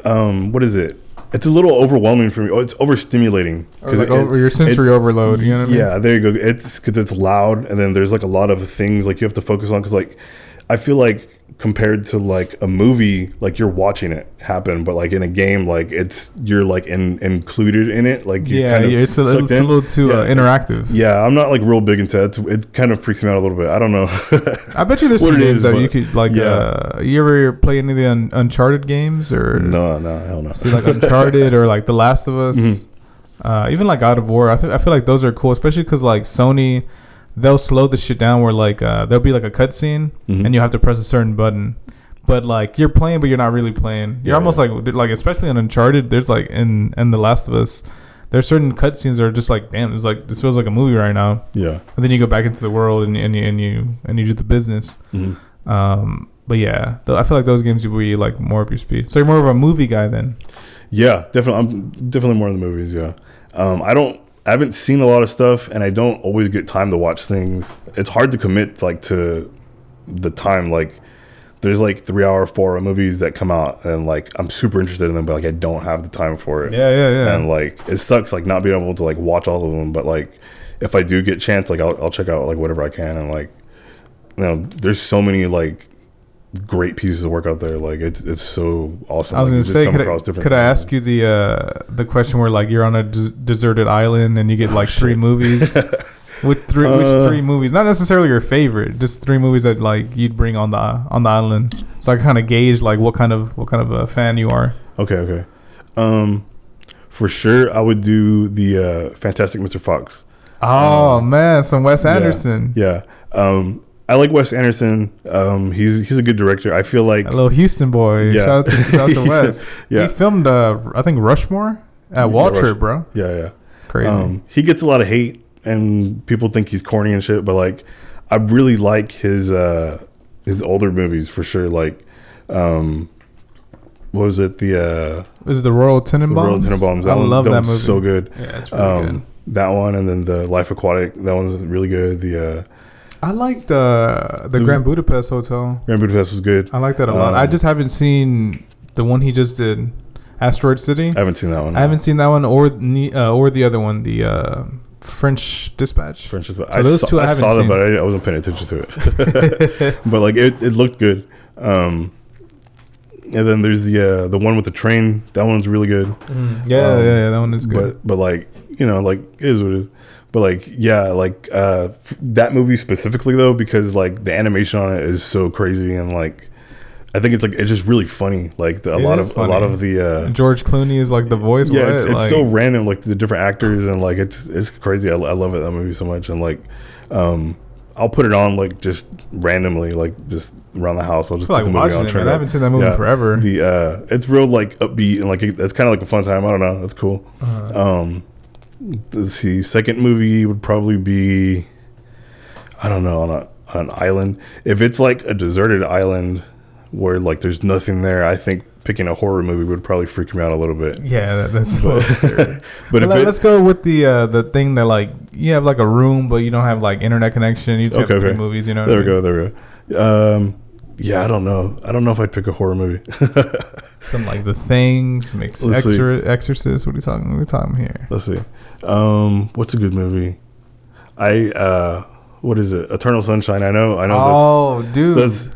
what is it? It's a little overwhelming for me. Oh, it's overstimulating because like your sensory overload. You know what I mean? Yeah, there you go. It's because it's loud, and then there's like a lot of things like you have to focus on. Because like I feel like compared to like a movie, like you're watching it happen, but like in a game, like you're like included in it. Like it's a little too interactive. Yeah, I'm not like real big into it. It kind of freaks me out a little bit. I don't know. I bet you there's some games that you could like. You ever play any of the Uncharted games or no, hell no. See like Uncharted or like The Last of Us, even like God of War. I feel like those are cool, especially because like Sony. They'll slow the shit down where like there'll be like a cutscene and you have to press a certain button, but like you're playing but you're not really playing. You're almost like especially on Uncharted. There's like in The Last of Us, there's certain cutscenes that are just like, damn, it's like this feels like a movie right now. Yeah. And then you go back into the world and you do the business. But yeah, I feel like those games will be like more up your speed. So you're more of a movie guy then. Yeah, definitely. I'm definitely more in the movies. Yeah. I haven't seen a lot of stuff, and I don't always get time to watch things. It's hard to commit like to the time. Like there's like 3 hour, 4 hour movies that come out, and like I'm super interested in them, but like I don't have the time for it. Yeah. And like it sucks like not being able to like watch all of them. But like if I do get a chance, like I'll check out like whatever I can. And like there's so many like great pieces of work out there. Like it's so awesome. I was gonna say, could I ask you the question where like you're on a deserted island and you get like 3 movies? Which 3 movies? Not necessarily your favorite, just 3 movies that like you'd bring on the island, so I kind of gauge like what kind of a fan you are. Okay. For sure, I would do the Fantastic Mr. Fox. Oh man, some Wes Anderson. Yeah. I like Wes Anderson. He's a good director. I feel like a little Houston boy. Yeah. Shout out to Wes. Yeah. He filmed I think Rushmore at Wall Trip, bro. Yeah. Crazy. He gets a lot of hate and people think he's corny and shit, but like I really like his older movies for sure. Like what was it? Is it the Royal Tenenbaums? The Royal Tenenbaums. I love that movie. So good. Yeah, it's really good. That one, and then the Life Aquatic. That one's really good. I liked the Grand Budapest Hotel. Grand Budapest was good. I like that a lot. I just haven't seen the one he just did, Asteroid City. I haven't seen that one. I haven't seen that one or the other one, the French Dispatch. So those two I haven't seen. But I wasn't paying attention to it. But like it looked good. And then there's the one with the train. That one's really good. Yeah, that one is good. But like like it is what it is. But like that movie specifically though, because like the animation on it is so crazy, and like I think it's just really funny. Like a lot of the George Clooney is like the voice. Yeah, it's like, so random. Like the different actors, and like it's crazy. I love that movie so much, and like I'll put it on like just randomly, like just around the house. I'll just put the movie on. I haven't seen that movie forever. It's real like upbeat and like it's kind of like a fun time. I don't know. It's cool. Let's see. Second movie would probably be, I don't know, on an island. If it's like a deserted island where like there's nothing there, I think picking a horror movie would probably freak me out a little bit. Yeah, that's so scary. But let's go with the thing that like you have like a room but you don't have like internet connection. You take 3 movies, you know. There we go. Yeah, I don't know. I don't know if I'd pick a horror movie. Some like The Thing, some Exorcist. What are you talking here? Let's see. What's a good movie? What is it? Eternal Sunshine. I know. Oh, dude.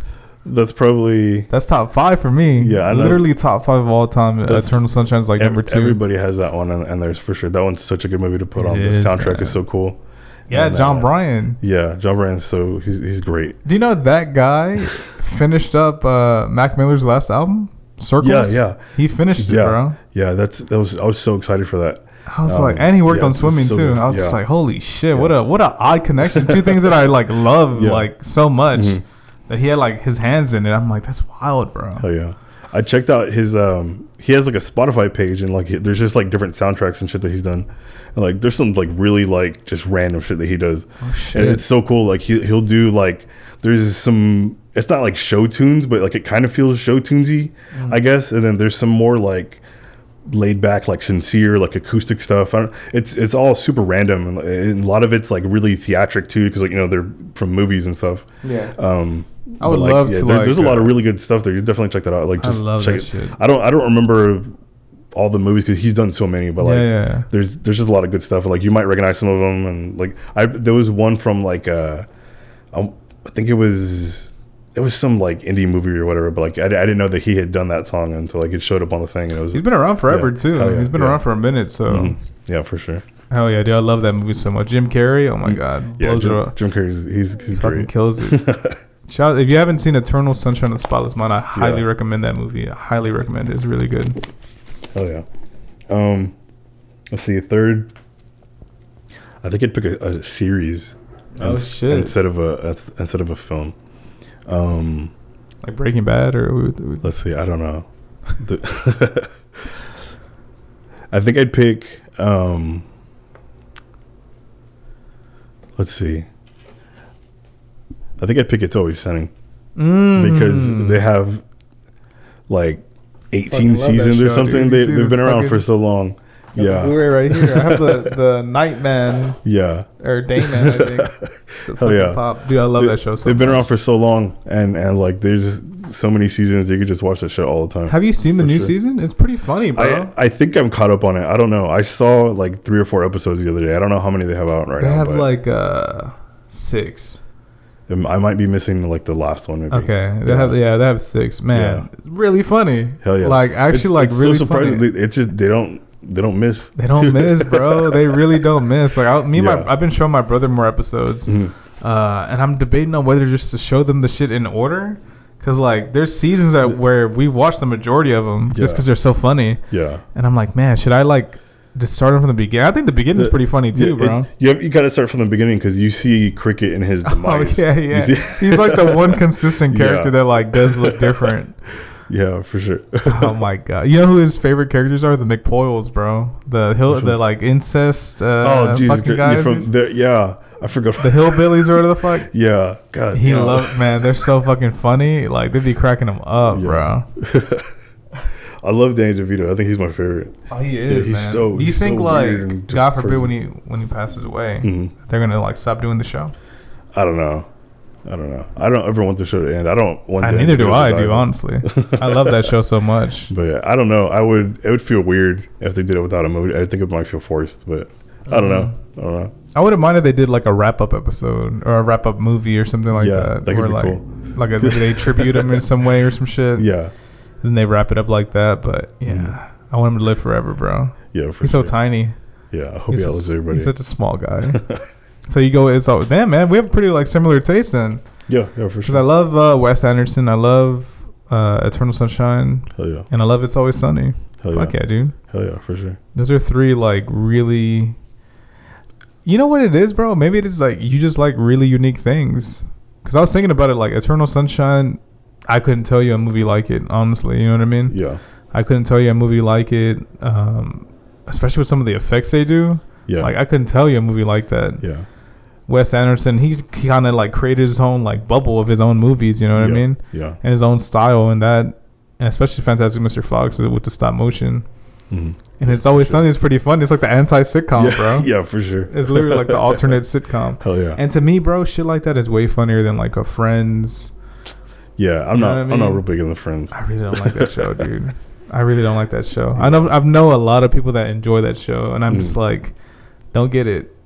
That's probably... That's top 5 for me. Yeah, I know. Literally top 5 of all time. Eternal Sunshine is like number 2. Everybody has that one, and there's for sure. That one's such a good movie to put on. The soundtrack is so cool. Yeah, and, John Bryan. Yeah, John Bryan. So he's great. Do you know that guy finished up Mac Miller's last album, Circles? Yeah. He finished it, bro. Yeah, I was so excited for that. I was like, and he worked on swimming too. Good. I was just like, holy shit, what a odd connection. Two things that I like love like so much. Mm-hmm. That he had like his hands in it. I'm like, that's wild, bro. Oh yeah. I checked out his he has like a Spotify page, and like there's just like different soundtracks and shit that he's done. And like there's some like really like just random shit that he does. Oh shit. And it's so cool. Like he'll do like there's some, it's not like show tunes, but like it kind of feels show tunesy, I guess. And then there's some more like laid back, like sincere, like acoustic stuff. It's all super random, and a lot of it's like really theatric too, because like, you know, they're from movies and stuff. Yeah. I would love to. There's a lot of really good stuff there. You definitely check that out. Like, just check it. Shit. I don't remember all the movies because he's done so many, but like there's just a lot of good stuff. Like you might recognize some of them, and like there was one from like I think it was some like indie movie or whatever, but like I didn't know that he had done that song until like it showed up on the thing. And he's been around forever too. He's been around for a minute, so yeah, for sure. Hell yeah, dude! I love that movie so much. Jim Carrey, oh my god, blows it up. Jim Carrey's he's fucking great. Kills it. If you haven't seen Eternal Sunshine of the Spotless Mind, I highly recommend that movie. I highly recommend it. It's really good. Oh yeah. Let's see. Third, I think I'd pick a series. Shit! Instead of a film. Like Breaking Bad, or let's see. I don't know. I think I'd pick. Let's see. I think I'd pick It's Always Sunny because they have like 18 seasons or something. They've been around for so long. Yeah, we're right here. I have the Nightman. Yeah, or Dayman, I think. Hell yeah, pop. Dude, I love that show. They've been around for so long, and like there's so many seasons you could just watch the show all the time. Have you seen the new season? It's pretty funny, bro. I think I'm caught up on it. I don't know. I saw like 3 or 4 episodes the other day. I don't know how many they have out right now. They have like 6. I might be missing like the last one. Maybe. Okay, they have 6. Man, really funny. Hell yeah! Like actually, it's really so surprising. Funny. It's just they don't miss. They don't miss, bro. They really don't miss. Like I've been showing my brother more episodes, and I'm debating on whether just to show them the shit in order, because like there's seasons where we watched the majority of them just because they're so funny. Yeah, and I'm like, man, should I like just start from the beginning? I think the beginning is pretty funny too, bro. You got to start from the beginning because you see Cricket in his demise. Oh yeah. He's like the one consistent character that like does look different. Yeah, for sure. Oh my god! You know who his favorite characters are? The McPoyles, bro. The like incest. Fucking guys. I forgot. The hillbillies or whatever the fuck. Yeah, God. He loved, man. They're so fucking funny. Like they'd be cracking him up, bro. I love Danny DeVito. I think he's my favorite. Oh, he is. He's man. so. Do you think so like God forbid when he passes away, they're gonna like stop doing the show? I don't know. I don't ever want the show to end. I don't want. Neither do I. Honestly, I love that show so much. But yeah, I don't know. It would feel weird if they did it without a movie. I think it might feel forced, but I don't know. I wouldn't mind if they did like a wrap up episode or a wrap up movie or something like that. That could be like, cool. Like they tribute him in some way or some shit. Yeah. Then they wrap it up like that. But yeah, I want him to live forever, bro. Yeah, for he's sure. So tiny. Yeah, I hope he outlives everybody. He's such a small guy. So you go, it's all damn man. We have pretty like similar taste then. Yeah, for sure. Because I love Wes Anderson. I love Eternal Sunshine. Hell yeah. And I love It's Always Sunny. Fuck yeah, dude. Hell yeah, for sure. Those are 3 like really. You know what it is, bro? Maybe it is like you just like really unique things. Because I was thinking about it, like Eternal Sunshine. I couldn't tell you a movie like it, honestly. You know what I mean? Yeah. I couldn't tell you a movie like it, especially with some of the effects they do. Yeah. Like I couldn't tell you a movie like that. Yeah. Wes Anderson, he kind of like created his own like bubble of his own movies. You know what I mean? Yeah. And his own style, and especially Fantastic Mr. Fox with the stop motion. And It's Always Sunny is pretty fun. It's like the anti-sitcom, bro. Yeah, for sure. It's literally like the alternate sitcom. Hell yeah. And to me, bro, shit like that is way funnier than like a Friends. Yeah, I'm not real big into Friends. I really don't like that show, dude. I really don't like that show. I know a lot of people that enjoy that show, and I'm just like, don't get it.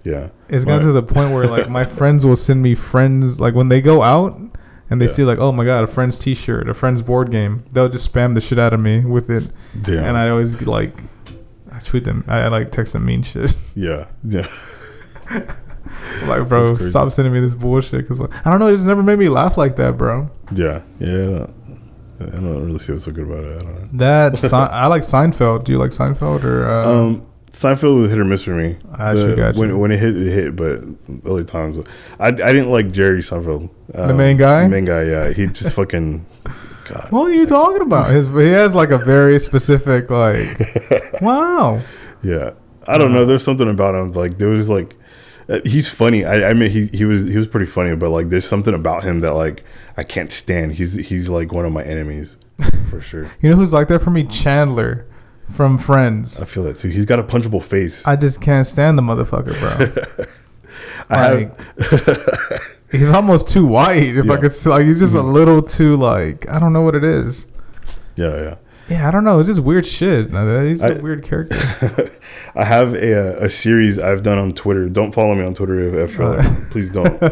Yeah, it's gotten to the point where like my friends will send me Friends, like when they go out and they see like, oh my god, a Friends T-shirt, a Friends board game, they'll just spam the shit out of me with it. Damn. And I always like, I tweet them, I like text them mean shit. Yeah. Like, bro, stop sending me this bullshit, because like, I don't know, it just never made me laugh like that, bro. Yeah. I don't really see what's so good about it. I don't know. I like Seinfeld. Do you like Seinfeld or? Seinfeld was hit or miss for me. When it hit, but other times I didn't like Jerry Seinfeld. The main guy. The main guy, yeah. He just fucking. God. What are you talking about? He has like a very specific like. Wow. Yeah, I don't know. There's something about him. Like there was like, he's funny. I mean he was pretty funny, but like there's something about him that like I can't stand. He's like one of my enemies for sure. You know who's like that for me? Chandler from Friends. I feel that too. He's got a punchable face. I just can't stand the motherfucker, bro. He's almost too white. If I could say, like, he's just a little too like, I don't know what it is. Yeah. Yeah, I don't know. It's just weird shit. He's a weird character. I have a series I've done on Twitter. Don't follow me on Twitter if please don't.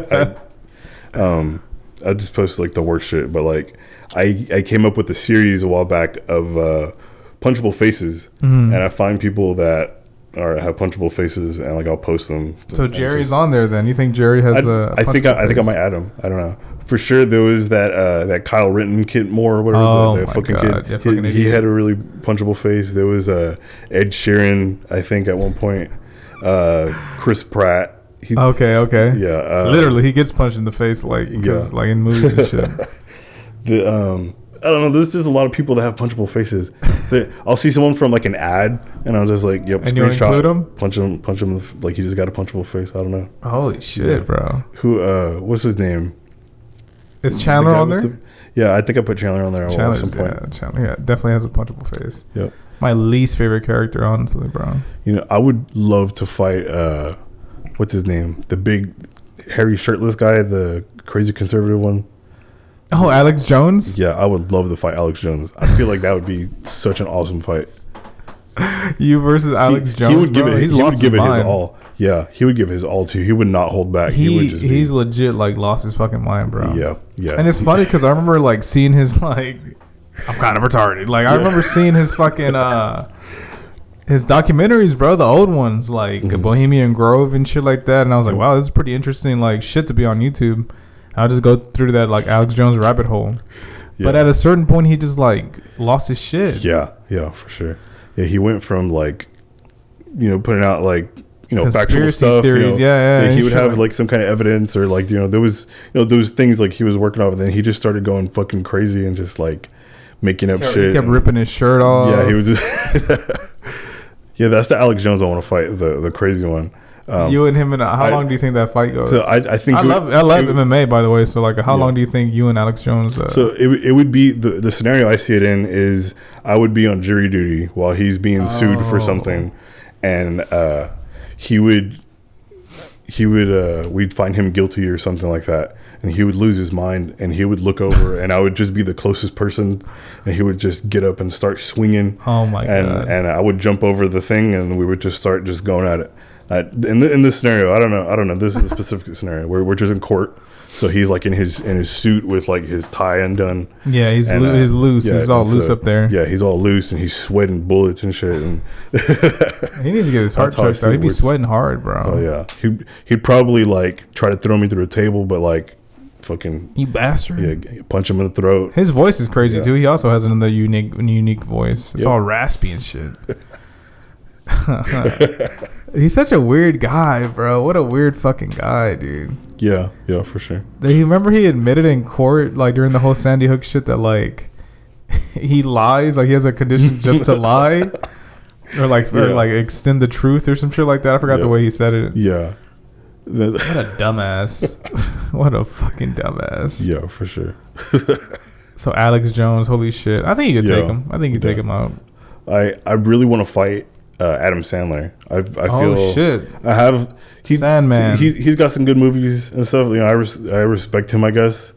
I just post like the worst shit, but like I came up with a series a while back of punchable faces, and I find people that have punchable faces, and like I'll post them. So Jerry's on there then? You think Jerry has I think I might add him. I don't know. For sure, there was that Kyle Ritton kid Moore or whatever, the fucking God. Kid. He had a really punchable face. There was Ed Sheeran, I think, at one point. Chris Pratt. Okay. Yeah. Literally, he gets punched in the face like in movies and shit. I don't know. There's just a lot of people that have punchable faces. I'll see someone from like an ad, and I'm just like, "Yep." And you include him? Punch him. Like he just got a punchable face. I don't know. Holy shit, bro! Who? What's his name? Is Chandler on there? Yeah, I think I put Chandler on there at some point. Yeah, Chandler, definitely has a punchable face. Yep. My least favorite character, honestly, bro. You know, I would love to fight. What's his name? The big, hairy, shirtless guy, the crazy conservative one. Oh, Alex Jones? Yeah, I would love to fight Alex Jones. I feel like that would be such an awesome fight. You versus Alex Jones? He would give it his all. Yeah, he would give his all too. He would not hold back. He's legit like lost his fucking mind, bro. Yeah. And it's funny because I remember like seeing his like, I'm kind of retarded. Like I remember seeing his fucking his documentaries, bro, the old ones like Bohemian Grove and shit like that. And I was like, wow, this is pretty interesting like shit to be on YouTube. I'll just go through that like Alex Jones rabbit hole. Yeah. But at a certain point, he just like lost his shit. Yeah, for sure. Yeah, he went from like, putting out like, factual stuff. Theories. Yeah. He would have like some kind of evidence or like, there was, those things like he was working off, and then he just started going fucking crazy and just like making up shit. He kept ripping his shirt off. Yeah, he was just yeah, that's the Alex Jones I want to fight, the crazy one. You and him, how long do you think that fight goes? So I think I love MMA, by the way. So like, how long do you think you and Alex Jones? So it would be the scenario I see it in is I would be on jury duty while he's being sued for something, and we'd find him guilty or something like that, and he would lose his mind, and he would look over, and I would just be the closest person, and he would just get up and start swinging. Oh my God! And I would jump over the thing, and we would just start just going at it. In this scenario, I don't know. This is a specific scenario where we're just in court. So he's like in his suit with like his tie undone. Yeah, he's loose. Yeah, he's all loose up there. Yeah, he's all loose and he's sweating bullets and shit. And he needs to get his heart checked out. He'd be sweating hard, bro. Oh yeah, he'd probably like try to throw me through a table, but like fucking you bastard. Yeah, punch him in the throat. His voice is crazy too. He also has another unique voice. It's all raspy and shit. He's such a weird guy, bro. What a weird fucking guy, dude. Yeah, for sure. Remember he admitted in court, like during the whole Sandy Hook shit, that like he lies, like he has a condition just to lie, or like extend the truth or some shit like that. I forgot the way he said it. Yeah. What a dumbass. What a fucking dumbass. Yeah, for sure. So Alex Jones, holy shit. I think you could take him. I think you take him out. I really want to fight Adam Sandler. I feel. Oh shit! I have. Sandman. He's got some good movies and stuff. I respect him, I guess.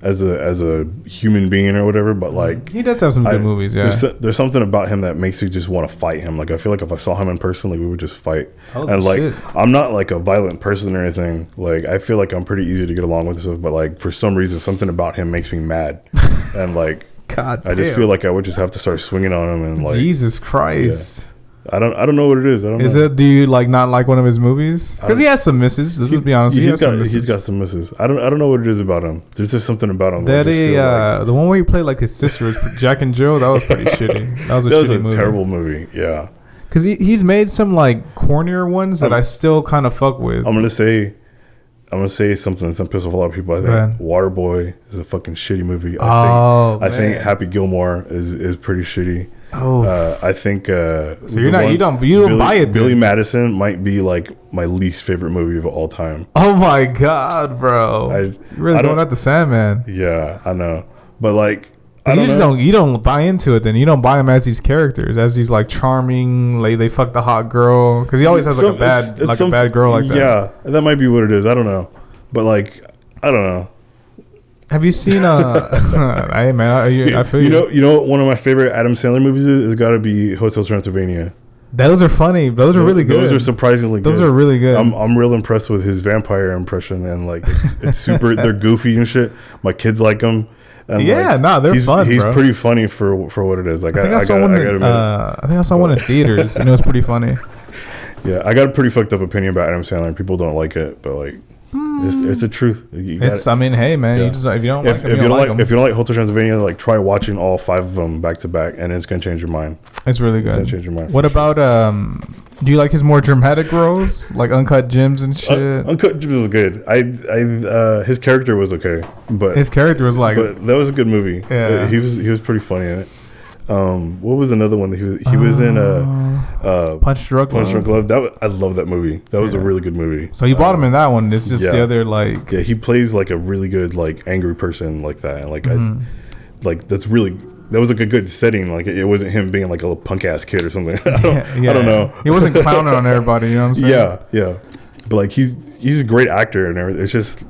as a human being or whatever, but like he does have some good movies. Yeah, there's something about him that makes you just want to fight him. Like I feel like if I saw him in person, like we would just fight. Holy and like shit. I'm not like a violent person or anything. Like I feel like I'm pretty easy to get along with stuff, but like for some reason something about him makes me mad, and like God, I just feel like I would just have to start swinging on him and like Jesus Christ. Yeah. I don't know what it is. I don't know. Is it? Do you like not like one of his movies? Because he has some misses. Let's just be honest. He's got some misses. I don't know what it is about him. There's just something about him. That the one where he played like his sister was Jack and Jill. That was pretty shitty. That was a movie. Terrible movie. Yeah. Because he's made some like cornier ones that I still kind of fuck with. I'm gonna say something that's gonna piss off a lot of people. I think Waterboy is a fucking shitty movie. I think Happy Gilmore is pretty shitty. Oh, I think. So you don't buy it. Billy Madison might be like my least favorite movie of all time. Oh my god, bro! You're really going at the Sandman. Yeah, I know, but like you don't buy into it. Then you don't buy him as these characters, as these like charming, like they fuck the hot girl, because he always has like a bad girl like that. Yeah, that might be what it is. I don't know, but like I don't know. Have you seen hey man, I feel you know what one of my favorite Adam Sandler movies is? It's got to be Hotel Transylvania. Those are funny. Those are really good. Those are surprisingly good. Those are really good. I'm real impressed with his vampire impression, and like it's super. They're goofy and shit. My kids like them. And they're fun. He's bro. pretty funny for what it is. Like I think I saw one in theaters, and it was pretty funny. Yeah, I got a pretty fucked up opinion about Adam Sandler. People don't like it, but like. It's the truth. I mean, hey man, you just, if you don't like them, if you don't like Hotel Transylvania, like try watching all 5 of them back to back, and it's gonna change your mind. It's really good. It's gonna change your mind. What about do you like his more dramatic roles, like Uncut Gems and shit? Uncut Gems was good. His character was okay, but his character was like, but that was a good movie. Yeah, he was pretty funny in it. What was another one that he was in? Punch Drunk Love. I love that movie. That was a really good movie. So you bought him in that one. It's just the other like. Yeah, he plays like a really good like angry person like that. Like that was like a good setting. Like it wasn't him being like a little punk ass kid or something. I don't know. He wasn't clowning on everybody. You know what I'm saying? Yeah. But like he's a great actor and everything. It's just.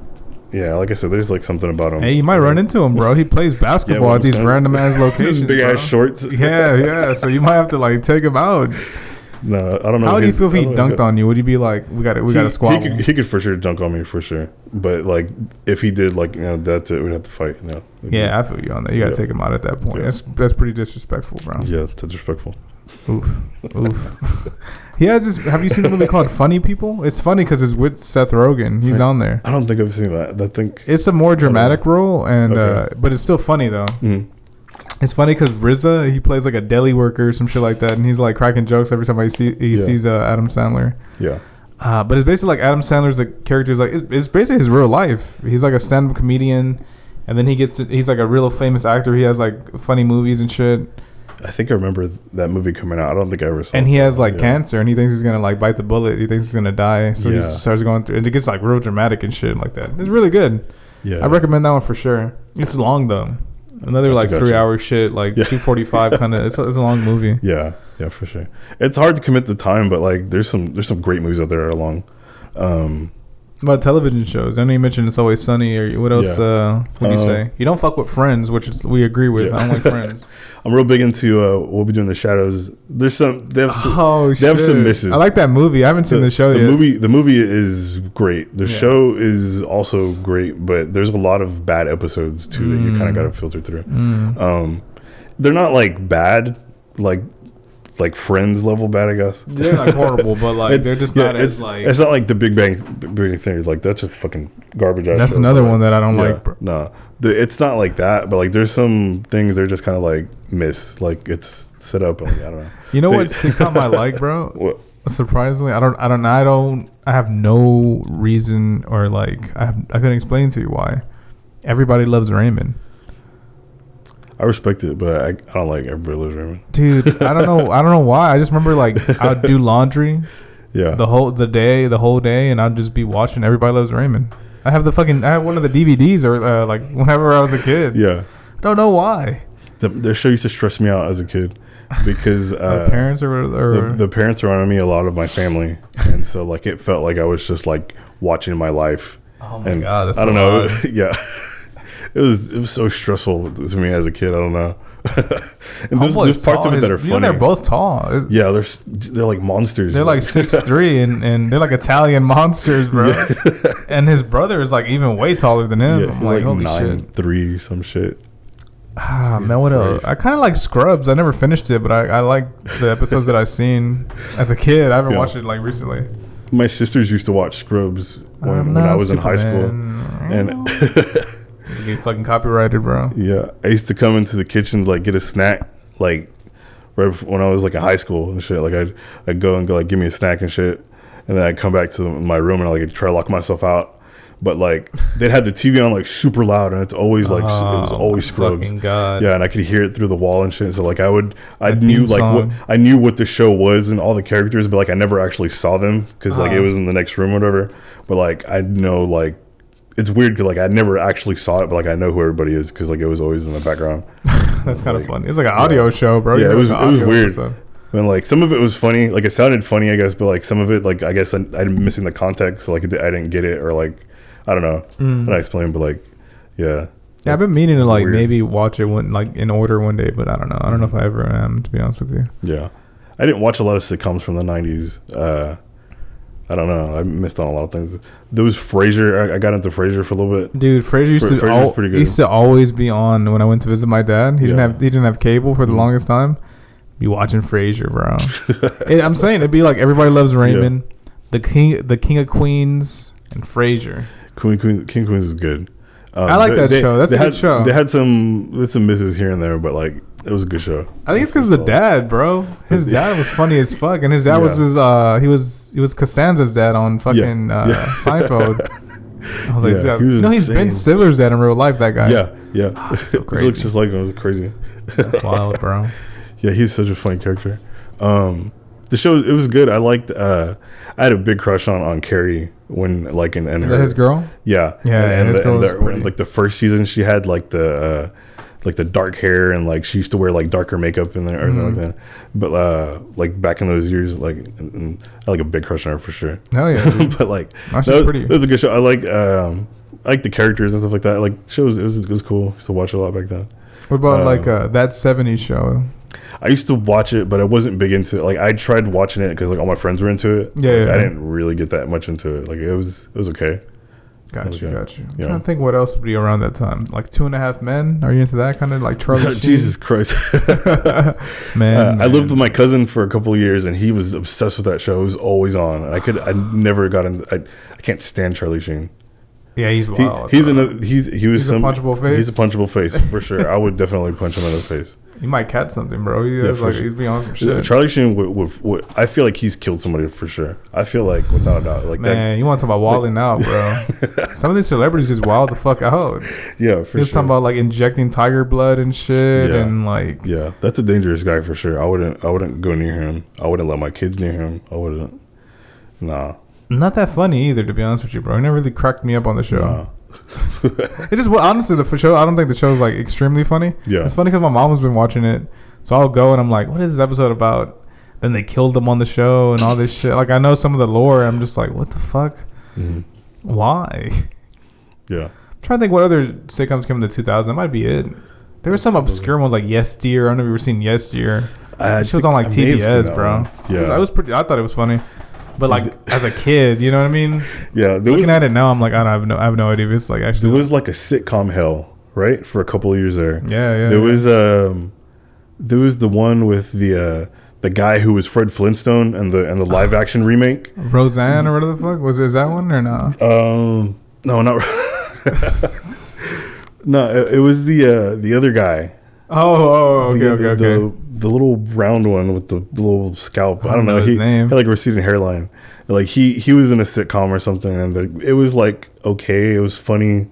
Yeah, like I said, there's like something about him. Hey, you might run into him, bro. He plays basketball at these random ass locations. Big ass shorts. Yeah. So you might have to like take him out. No, I don't know. How would you feel if he dunked on you? Would you be like, we got to squabble? He could for sure dunk on me for sure. But like, if he did, like that's it. We'd have to fight. Yeah, I feel you on that. You got to take him out at that point. Yeah. That's pretty disrespectful, bro. Yeah, disrespectful. Oof. He has this. Have you seen the movie called Funny People? It's funny because it's with Seth Rogen. He's on there. I don't think I've seen that. I think it's a more dramatic role, and but it's still funny though. Mm. It's funny because RZA, he plays like a deli worker or some shit like that, and he's like cracking jokes every time he sees Adam Sandler. Yeah. But it's basically like Adam Sandler's character is like it's basically his real life. He's like a stand-up comedian, and then he's like a real famous actor. He has like funny movies and shit. I think I remember that movie coming out. I don't think I ever saw it. And he has like cancer, and he thinks he's gonna like bite the bullet. He thinks he's gonna die, so he starts going through. And it gets like real dramatic and shit like that. It's really good. Yeah, I recommend that one for sure. It's long though. Another like 3 hour shit, like 2:45 kind of. It's a long movie. Yeah, for sure. It's hard to commit the time, but like there's some great movies out there that are long. About television shows, I know you mentioned It's Always Sunny, or what else would you say? You don't fuck with Friends, which we agree with. I don't like Friends. I'm real big into We'll Be Doing the Shadows. They have some misses. I like that movie. I haven't seen the show yet. The movie is great. The show is also great, but there's a lot of bad episodes too that you kind of got to filter through. They're not like bad, like Friends level bad, I guess. They're not horrible, but like they're just not as like. It's not like the Big Bang Theory. Like that's just fucking garbage. That's another one that I don't like. Bro. No, it's not like that. But like there's some things they're just kind of like miss. Like it's set up. And, like, I don't know. You know what sitcom I like, bro? What? Surprisingly, I have no reason or like I couldn't explain to you why. Everybody Loves Raymond. I respect it, but I don't like Everybody Loves Raymond. Dude, I don't know why. I just remember like I'd do laundry, the whole day, and I'd just be watching Everybody Loves Raymond. I have one of the DVDs or like whenever I was a kid. Yeah, I don't know why. The show used to stress me out as a kid because the parents or the parents are on me a lot of my family, and so like it felt like I was just like watching my life. Oh my god, that's I don't know. Yeah. it was so stressful to me as a kid. I don't know. And there's parts of it that are funny. They're both tall. Yeah, they're like monsters. They're like 6'3", and they're like Italian monsters, bro. Yeah. And his brother is like even way taller than him. Yeah, I'm like holy 9'3", some shit. Ah, man, what else? I kind of like Scrubs. I never finished it, but I like the episodes that I've seen as a kid. I haven't watched it like recently. My sisters used to watch Scrubs when I was in high school, and you get fucking copyrighted, bro. Yeah, I used to come into the kitchen like get a snack like right when I was like in high school and shit. Like I'd go like give me a snack and shit, and then I'd come back to my room and I'd try to lock myself out. But like they'd have the TV on like super loud, and it's always like it was always Scrubs. Fucking God. Yeah, and I could hear it through the wall and shit. So like I knew what the show was and all the characters, but like I never actually saw them because like it was in the next room or whatever. But like I know like it's weird because like I never actually saw it, but like I know who everybody is because like it was always in the background. That's kind of funny. It's like an audio show, bro. Yeah, it was weird. Episode. And like some of it was funny, like it sounded funny, I guess, but like some of it, like I guess I'm missing the context, so like I didn't get it, or like I don't know. I'm not explaining, but like, yeah. Yeah, I've been meaning to like maybe watch it like in order one day, but I don't know. I don't know if I ever am, to be honest with you. Yeah, I didn't watch a lot of sitcoms from the '90s. I don't know. I missed on a lot of things. There was Frasier. I got into Frasier for a little bit. Dude, Frasier used to always be on when I went to visit my dad. He didn't have cable for the longest time. Be watching Frasier, bro. I'm saying it'd be like Everybody Loves Raymond, the King of Queens, and Frasier. King Queens is good. I like that show. That's a good show. They had some misses here and there, but like it was a good show. I think it's because of the dad, bro. His dad was funny as fuck, and his dad was he was Costanza's dad on fucking Seinfeld. I was like, he's Ben Stiller's dad in real life. That guy. Yeah. Oh, so crazy. He looks just like him. It was crazy. That's wild, bro. Yeah, he's such a funny character. The show, it was good. I liked. I had a big crush on Carrie when like in is that his girl? Yeah, and his girl was pretty. Like the first season, she had like the dark hair and like she used to wear like darker makeup in there or something like that. But like back in those years, like I had like a big crush on her for sure. Hell yeah, dude. But like she's pretty. It was a good show. I like the characters and stuff like that. Like shows, it was cool. I used to watch it a lot back then. What about like that '70s show? I used to watch it, but I wasn't big into it. Like I tried watching it because like all my friends were into it. I didn't really get that much into it. Like it was okay. Got you. I'm trying to think what else would be around that time. Like 2.5 Men. Are you into that kind of like Charlie? Jesus Christ, man! I lived with my cousin for a couple of years, and he was obsessed with that show. It was always on. I never got in. I can't stand Charlie Sheen. Yeah, he's wild. He's a punchable face. He's a punchable face for sure. I would definitely punch him in the face. You might catch something, bro. He's being on some shit. Charlie Sheen would I feel like he's killed somebody for sure. I feel like without a doubt. Like man, you want to talk about wilding out, bro? Some of these celebrities is wild the fuck out. Yeah, for sure. He's talking about like injecting tiger blood and shit, and like that's a dangerous guy for sure. I wouldn't go near him. I wouldn't let my kids near him. I wouldn't. Nah. Not that funny either, to be honest with you, bro. He never really cracked me up on the show. Nah. It's just honestly the show. I don't think the show's like extremely funny. Yeah, it's funny because my mom has been watching it, so I'll go and I'm like, "What is this episode about?" Then they killed them on the show and all this shit. Like I know some of the lore. I'm just like, "What the fuck? Mm-hmm. Why?" Yeah, I'm trying to think what other sitcoms came in the 2000s. That might be it. There were some obscure ones like Yes Dear. I don't know if you've ever seen Yes Dear. She was on like TBS, bro. Yeah, I thought it was funny. But like as a kid, you know what I mean? Yeah. Looking at it now, I'm like, I have no idea if it's like actually. There was like a sitcom hell, right, for a couple of years there. Yeah. There was the one with the guy who was Fred Flintstone and the live action remake. Roseanne or whatever the fuck is that one or no? No, not. No, it was the other guy. Oh, okay. The little round one with the little scalp. I don't know. He had like a receding hairline. Like he was in a sitcom or something, and it was like okay, it was funny,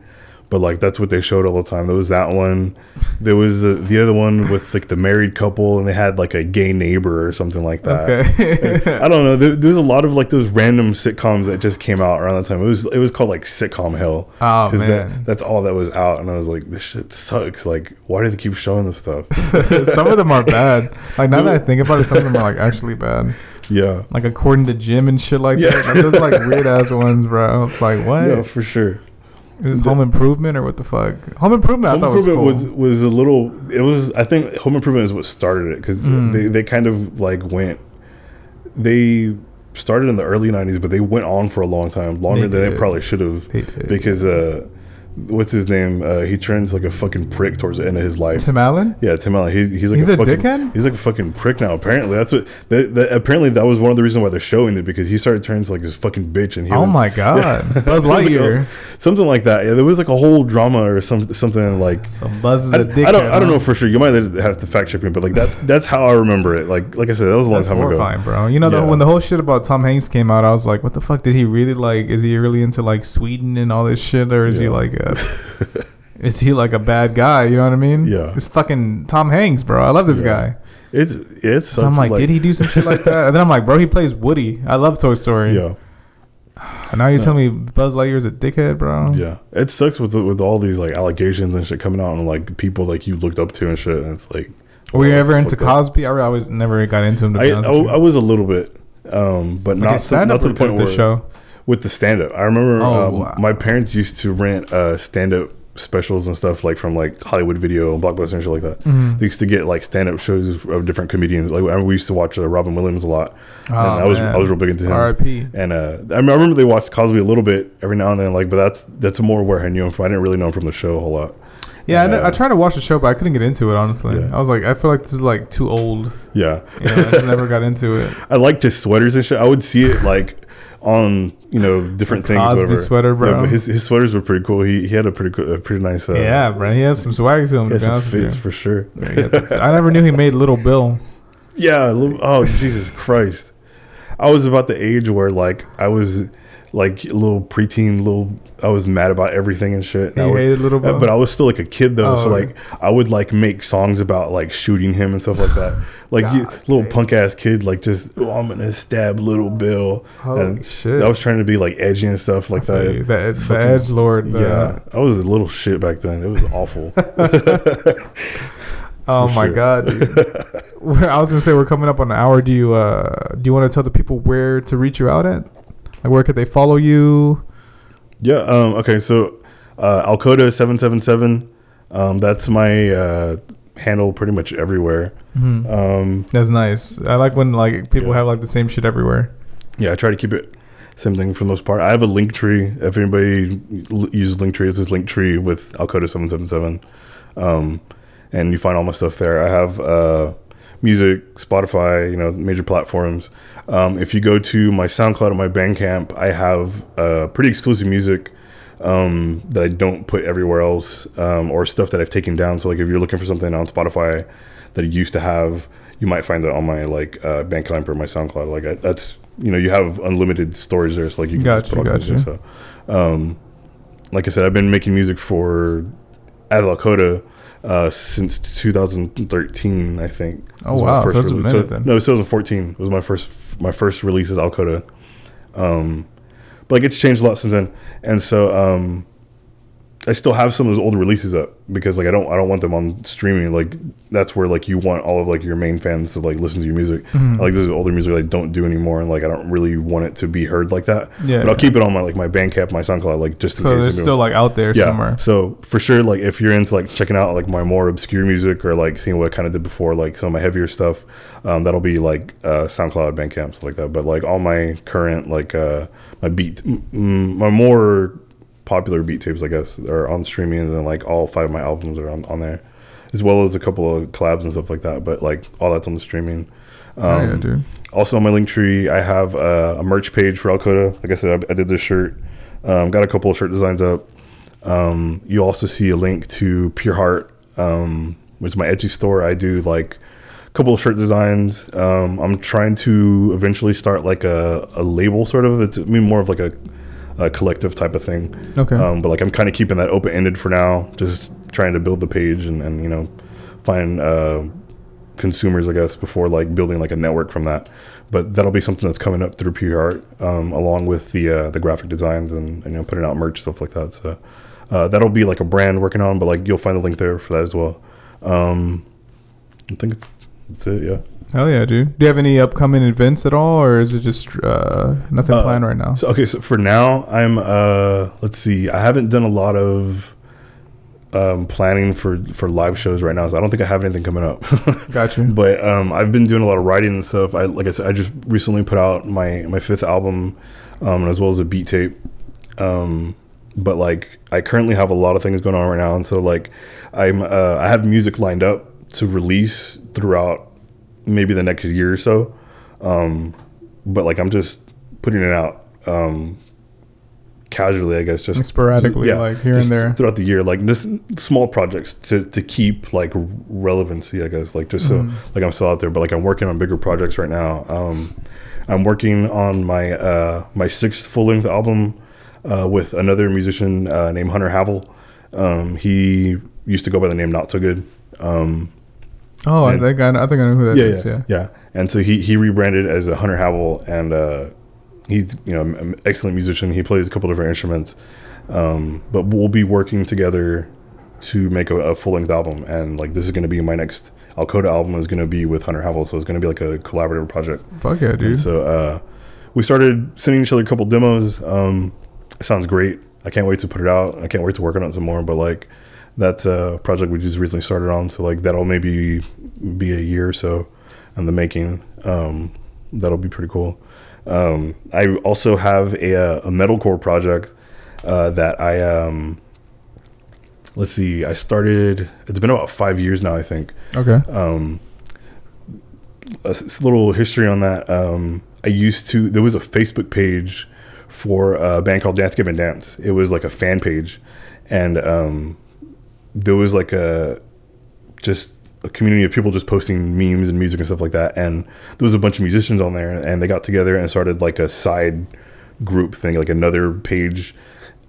but like that's what they showed all the time. There was that one. There was the other one with like the married couple, and they had like a gay neighbor or something like that. Okay. I don't know. There's a lot of like those random sitcoms that just came out around that time. It was called like sitcom hell. Oh man, that's all that was out, and I was like, this shit sucks. Like, why do they keep showing this stuff? Some of them are bad. Like now that I think about it, some of them are like actually bad. Yeah, like according to Jim and shit like that. Like, those like weird ass ones, bro. It's like what? Yeah, for sure. Is this Home Improvement or what the fuck? Home Improvement, I thought was cool. Was a little. It was. I think Home Improvement is what started it because they kind of like went. They started in the early 90s, but they went on for a long time, longer than they probably should have, because what's his name? He turns like a fucking prick towards the end of his life. Tim Allen? Yeah, Tim Allen. He's like a fucking dickhead. He's like a fucking prick now. Apparently, that's what. Apparently, that was one of the reasons why they're showing it, because he started turning to like this fucking bitch, and he. Oh my god, Buzz Lightyear. Something like that. Yeah, there was like a whole drama or something like. So Buzz is a dickhead. I don't know for sure. You might have to fact check me, but like that's how I remember it. Like I said, that was a long time ago. That's horrifying, bro. You know, when the whole shit about Tom Hanks came out, I was like, what the fuck? Did he really like? Is he really into like Sweden and all this shit, or is he like? Is he like a bad guy? You know what I mean? Yeah. It's fucking Tom Hanks, bro. I love this guy. It's. So I'm like, did he do some shit like that? And then I'm like, bro, he plays Woody. I love Toy Story. Yeah. And now you're telling me Buzz Lightyear's a dickhead, bro? Yeah. It sucks with all these like allegations and shit coming out and like people like you looked up to and shit. And it's like. Were you ever into Cosby? I was never got into him. I was a little bit, but not to the point where. Show. With the stand-up, I remember my parents used to rent stand-up specials and stuff like from like Hollywood Video and Blockbuster and shit like that. They used to get like stand-up shows of different comedians. Like we used to watch Robin Williams a lot, and I was real big into him. R.I.P. And I remember they watched Cosby a little bit every now and then, like, but that's more where I knew him from. I didn't really know him from the show a whole lot. Yeah, I tried to watch the show, but I couldn't get into it, honestly. Yeah. I was like, I feel like this is like too old. Yeah, I just never got into it. I liked his sweaters and shit. I would see it like on different things. Cosby whatever. Sweater, bro. Yeah, but his sweaters were pretty cool. He had a pretty nice. Yeah, bro. He has some swag to him. He has some fits for sure. I never knew he made Little Bill. Yeah. Oh Jesus Christ! I was about the age where like I was like a little preteen, I was mad about everything and shit. You hated Little Bill? But I was still like a kid though, so like I would like make songs about like shooting him and stuff like that. Like little punk ass kid, like just I'm gonna stab Little Bill. Holy shit! I was trying to be like edgy and stuff like that. The edge lord. Yeah, I was a little shit back then. It was awful. Oh my god, dude. I was gonna say we're coming up on an hour. Do you want to tell the people where to reach you out at? Like where could they follow you? Yeah. Okay. So Alcoda 777. That's my handle pretty much everywhere. That's nice. I like when like people have like the same shit everywhere. Yeah, I try to keep it same thing for the most part. I have a link tree. If anybody uses link tree, it's this link tree with Alcoda 777. And you find all my stuff there. I have music, Spotify, major platforms. If you go to my SoundCloud and my Bandcamp, I have pretty exclusive music that I don't put everywhere else, or stuff that I've taken down. So like if you're looking for something on Spotify that I used to have, you might find that on my like Bandcamp or my SoundCloud. Like that's you have unlimited storage there, so like you can just put all music. So like I said, I've been making music as Alcoda since 2013, I think. Oh wow, so it's a minute then. No, 2014 was my first release as Alcoda. But like it's changed a lot since then, and so I still have some of those older releases up because like I don't want them on streaming. Like that's where like you want all of like your main fans to like listen to your music. Like this is older music I don't do anymore, and like I don't really want it to be heard like that. Yeah, but I'll keep it on my Bandcamp, my SoundCloud, like just in case. So it's still like out there somewhere. So for sure, like if you're into like checking out like my more obscure music or like seeing what I kind of did before, like some of my heavier stuff, that'll be like SoundCloud, Bandcamp, stuff like that. But like all my current like my more popular beat tapes, I guess, are on streaming, and then like all 5 of my albums are on there, as well as a couple of collabs and stuff like that. But like all that's on the streaming. Yeah, dude. Also on my Linktree, I have a merch page for Alcoda. Like I said, I did this shirt. Got a couple of shirt designs up. You also see a link to Pure Heart, which is my Etsy store. I do like a couple of shirt designs. I'm trying to eventually start like a label sort of. It's more of like a collective type of thing. Okay. But like I'm kind of keeping that open-ended for now, just trying to build the page and find consumers, I guess, before like building like a network from that. But that'll be something that's coming up through Pure Art, along with the graphic designs and putting out merch, stuff like that. So that'll be like a brand working on, but like you'll find the link there for that as well. I think that's it. Yeah. Hell yeah, dude. Do you have any upcoming events at all, or is it just nothing planned right now? So for now, I'm let's see. I haven't done a lot of planning for live shows right now, so I don't think I have anything coming up. Gotcha. But I've been doing a lot of writing and stuff. Like I said, I just recently put out my 5th album, as well as a beat tape. But like I currently have a lot of things going on right now, and so like I have music lined up to release throughout maybe the next year or so. But like I'm just putting it out casually, I guess, just sporadically, like here and there throughout the year, like just small projects to keep like relevancy, I guess, like just so like I'm still out there. But like I'm working on bigger projects right now. I'm working on my my 6th full-length album with another musician named Hunter Havel. He used to go by the name Not So Good. I think I know who that is. Yeah. And so he rebranded as a Hunter Havel, and he's an excellent musician. He plays a couple different instruments, but we'll be working together to make a full length album. And like this is going to be my next Alcoda album is going to be with Hunter Havel, so it's going to be like a collaborative project. Fuck yeah, dude! And so we started sending each other a couple demos. It sounds great. I can't wait to put it out. I can't wait to work on it some more. But like that's a project we just recently started on, so like that'll maybe be a year or so in the making. That'll be pretty cool. I also have a metalcore project that I let's see, I started, it's been about 5 years now, I think. Okay. A little history on that. There was a Facebook page for a band called Dance Give and Dance. It was like a fan page, and there was like just a community of people just posting memes and music and stuff like that. And there was a bunch of musicians on there, and they got together and started like a side group thing, like another page.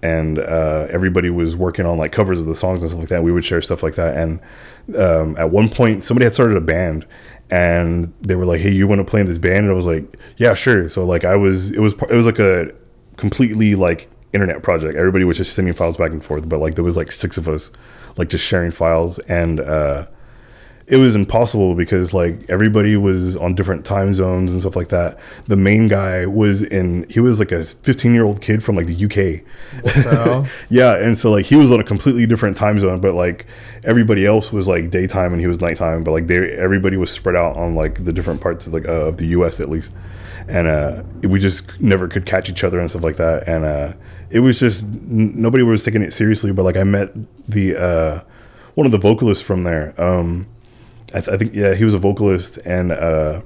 And everybody was working on like covers of the songs and stuff like that. We would share stuff like that. And at one point, somebody had started a band, and they were like, "Hey, you want to play in this band?" And I was like, "Yeah, sure." So like it was like a completely like internet project. Everybody was just sending files back and forth, but like there was like 6 of us, like just sharing files, and it was impossible because like everybody was on different time zones and stuff like that. The main guy he was like a 15-year-old kid from like the UK. What the hell? Yeah, and so like he was on a completely different time zone, but like everybody else was like daytime and he was nighttime. But like everybody was spread out on like the different parts of like of the US at least, and we just never could catch each other and stuff like that. And it was just nobody was taking it seriously. But like I met the one of the vocalists from there. I think he was a vocalist, and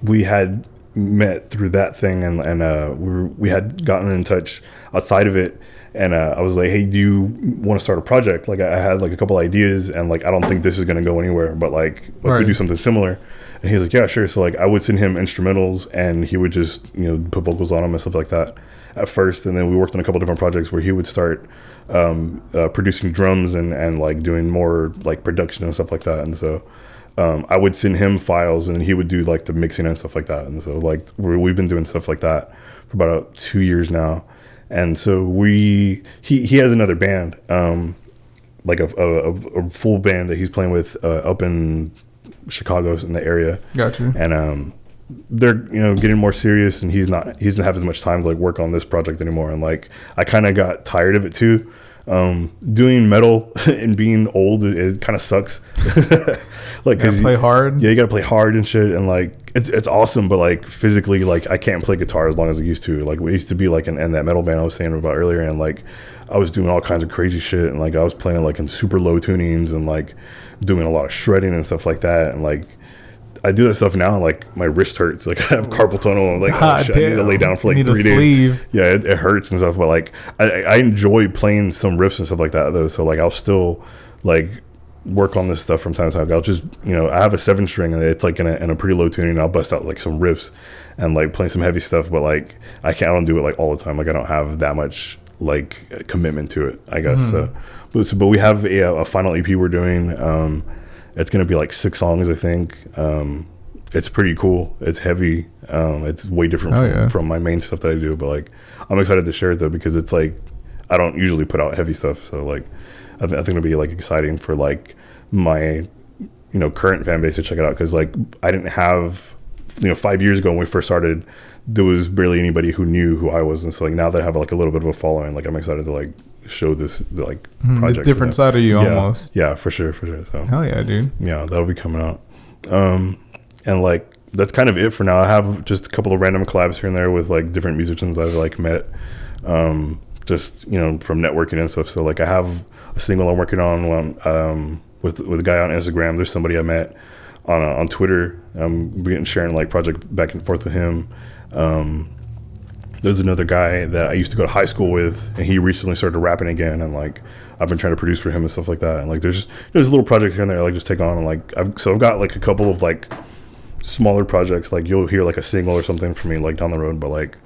we had met through that thing, and we had gotten in touch outside of it, and I was like, "Hey, do you want to start a project?" Like I had like a couple ideas, and like I don't think this is gonna go anywhere, but like right. We do something similar. And he was like, "Yeah, sure." So like I would send him instrumentals, and he would just put vocals on them and stuff like that at first, and then we worked on a couple different projects where he would start producing drums and like doing more like production and stuff like that. And so I would send him files, and he would do like the mixing and stuff like that. And so like we've been doing stuff like that for about 2 years now. And so he has another band, like a full band that he's playing with up in Chicago in the area. Gotcha. And they're getting more serious, and he doesn't have as much time to like work on this project anymore. And like I kind of got tired of it too. Doing metal and being old, it kind of sucks. Like you gotta play hard. Yeah, you gotta play hard and shit, and like it's awesome, but like physically, like I can't play guitar as long as I used to. Like we used to be like in that metal band I was saying about earlier, and like I was doing all kinds of crazy shit, and like I was playing like in super low tunings and like doing a lot of shredding and stuff like that. And like I do that stuff now, and like my wrist hurts. Like I have carpal tunnel, and like oh, shit, I need to lay down for like 3 days. Yeah, it hurts and stuff. But like I enjoy playing some riffs and stuff like that though. So like I'll still like work on this stuff from time to time. I'll just I have a 7-string, and it's like in a pretty low tuning. And I'll bust out like some riffs and like play some heavy stuff. But like I don't do it like all the time. Like I don't have that much like commitment to it, I guess. But we have a final EP we're doing. It's gonna be like 6 songs, I think. It's pretty cool. It's heavy. It's way different from my main stuff that I do. But like, I'm excited to share it though, because it's like I don't usually put out heavy stuff. So like, I think it'll be like exciting for like my current fan base to check it out, because like I didn't have 5 years ago when we first started, there was barely anybody who knew who I was, and so like now that I have like a little bit of a following, like I'm excited to like show this like project, this different side of you almost. Yeah, for sure. So hell yeah, dude. Yeah, that'll be coming out. And like that's kind of it for now. I have just a couple of random collabs here and there with like different musicians I've like met, just from networking and stuff. So like I have a single I'm working on with a guy on Instagram. There's somebody I met on Twitter. I'm sharing like project back and forth with him. There's another guy that I used to go to high school with, and he recently started rapping again, and like I've been trying to produce for him and stuff like that. And like there's little projects here and there I like just take on, and like I've got like a couple of like smaller projects, like you'll hear like a single or something from me like down the road, but like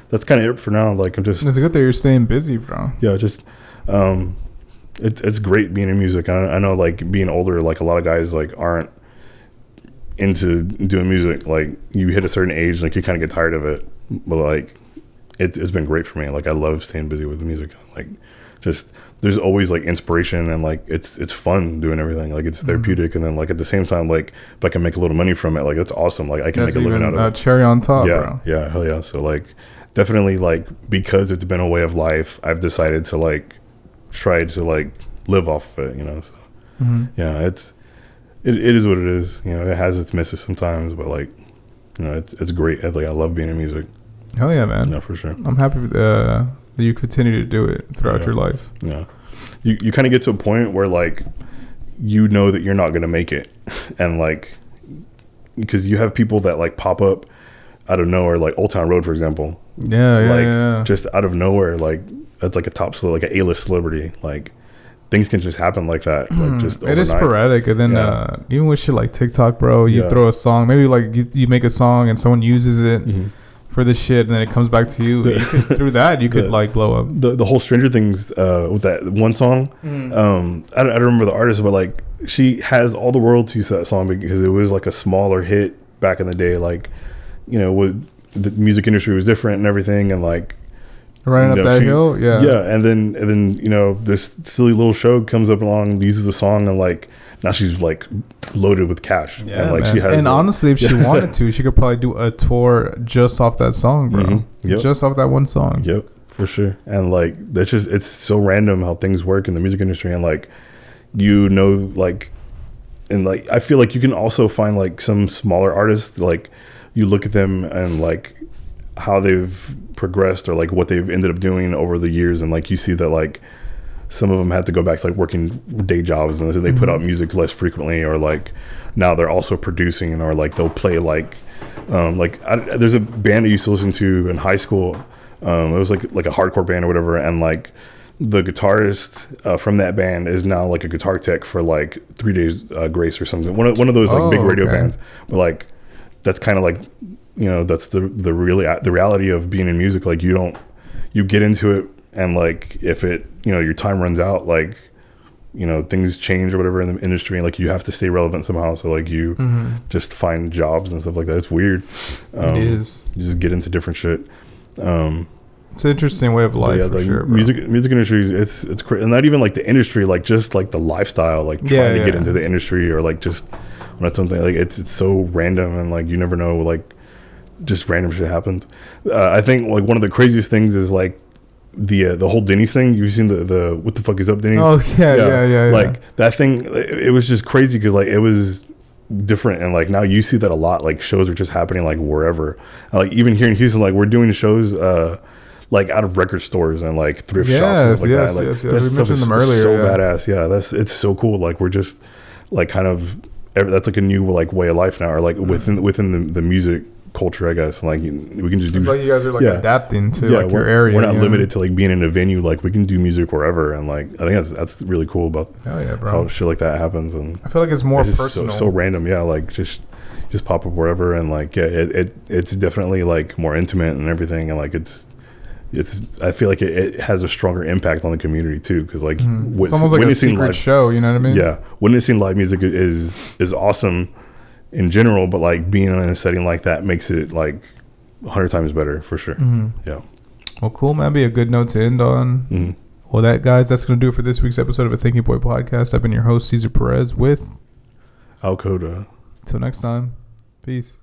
that's kind of it for now. Like I'm just, it's good that you're staying busy, bro. Yeah, just it's great being in music. I know like being older, like a lot of guys like aren't into doing music. Like you hit a certain age, like you kind of get tired of it, but like it's been great for me. Like I love staying busy with the music. Like just there's always like inspiration, and like it's fun doing everything. Like it's therapeutic, and then like at the same time, like if I can make a little money from it, like that's awesome. Like I can make a living out of it. Cherry on top, yeah, bro. Yeah, hell yeah. So like definitely like because it's been a way of life, I've decided to like try to like live off of it. So yeah, it is what it is. It has its misses sometimes, but like it's great. Like I love being in music. Hell yeah, man. Yeah, for sure. I'm happy that you continue to do it throughout your life. Yeah. You kind of get to a point where like that you're not going to make it, and like because you have people that like pop up out of nowhere, like Old Town Road, for example. Yeah. Just out of nowhere, like that's like a top like an A-list celebrity. Like things can just happen like that. Like just overnight. It is sporadic, and then even with shit like TikTok, bro, you throw a song, maybe like you make a song and someone uses it for this shit, and then it comes back to you. Through that, you could like blow up. The whole Stranger Things with that one song. I don't remember the artist, but like she has all the royalties to that song because it was like a smaller hit back in the day. Like the music industry was different and everything, and like running up that hill, and then this silly little show comes up along, uses the song, and like now she's like loaded with cash. And like she has, and honestly, if she wanted to, she could probably do a tour just off that song, bro. Just off that one song. Yep, for sure. And like that's just, it's so random how things work in the music industry, and like like, and like I feel like you can also find like some smaller artists, like you look at them and like how they've progressed or like what they've ended up doing over the years, and like you see that like some of them had to go back to like working day jobs, and they put out music less frequently, or like now they're also producing, or like they'll play like there's a band I used to listen to in high school. It was like a hardcore band or whatever, and like the guitarist from that band is now like a guitar tech for like 3 Days Grace or something, one of those like big radio bands. But like that's kind of like that's the reality of being in music. Like you get into it, and like if it your time runs out, like things change or whatever in the industry, and like you have to stay relevant somehow. So like you just find jobs and stuff like that. It's weird. It is. You just get into different shit. It's an interesting way of life, for sure, bro. Music industry, it's crazy. And not even like the industry, like just like the lifestyle, like trying to get into the industry, or like just when it's something like it's so random, and like you never know, like just random shit happens. I think like one of the craziest things is like the whole Denny's thing. You've seen the what the fuck is up, Denny's? Oh yeah. Like that thing, it was just crazy because like it was different, and like now you see that a lot. Like shows are just happening like wherever. Like even here in Houston, like we're doing shows like out of record stores and like thrift shops and stuff like that. Like yes. We mentioned them earlier. So badass. Yeah, it's so cool. Like we're just like kind of that's like a new like way of life now, or like within the music culture, I guess. Like we can just it's like you guys are like adapting to like your area. We're not limited to like being in a venue. Like we can do music wherever, and like I think that's really cool about how shit like that happens. And I feel like it's more personal, so random. Yeah, like just pop up wherever, and like it's definitely like more intimate and everything, and like it's I feel like it has a stronger impact on the community too, because like it's almost like a secret show. You know what I mean? Yeah, witnessing live music is awesome in general, but like being in a setting like that makes it like 100 times better for sure. Yeah. Well, cool, man. Be a good note to end on. Well, that's gonna do it for this week's episode of A Thinking Boy Podcast. I've been your host, Cesar Perez, with Alcoda. Till next time. Peace.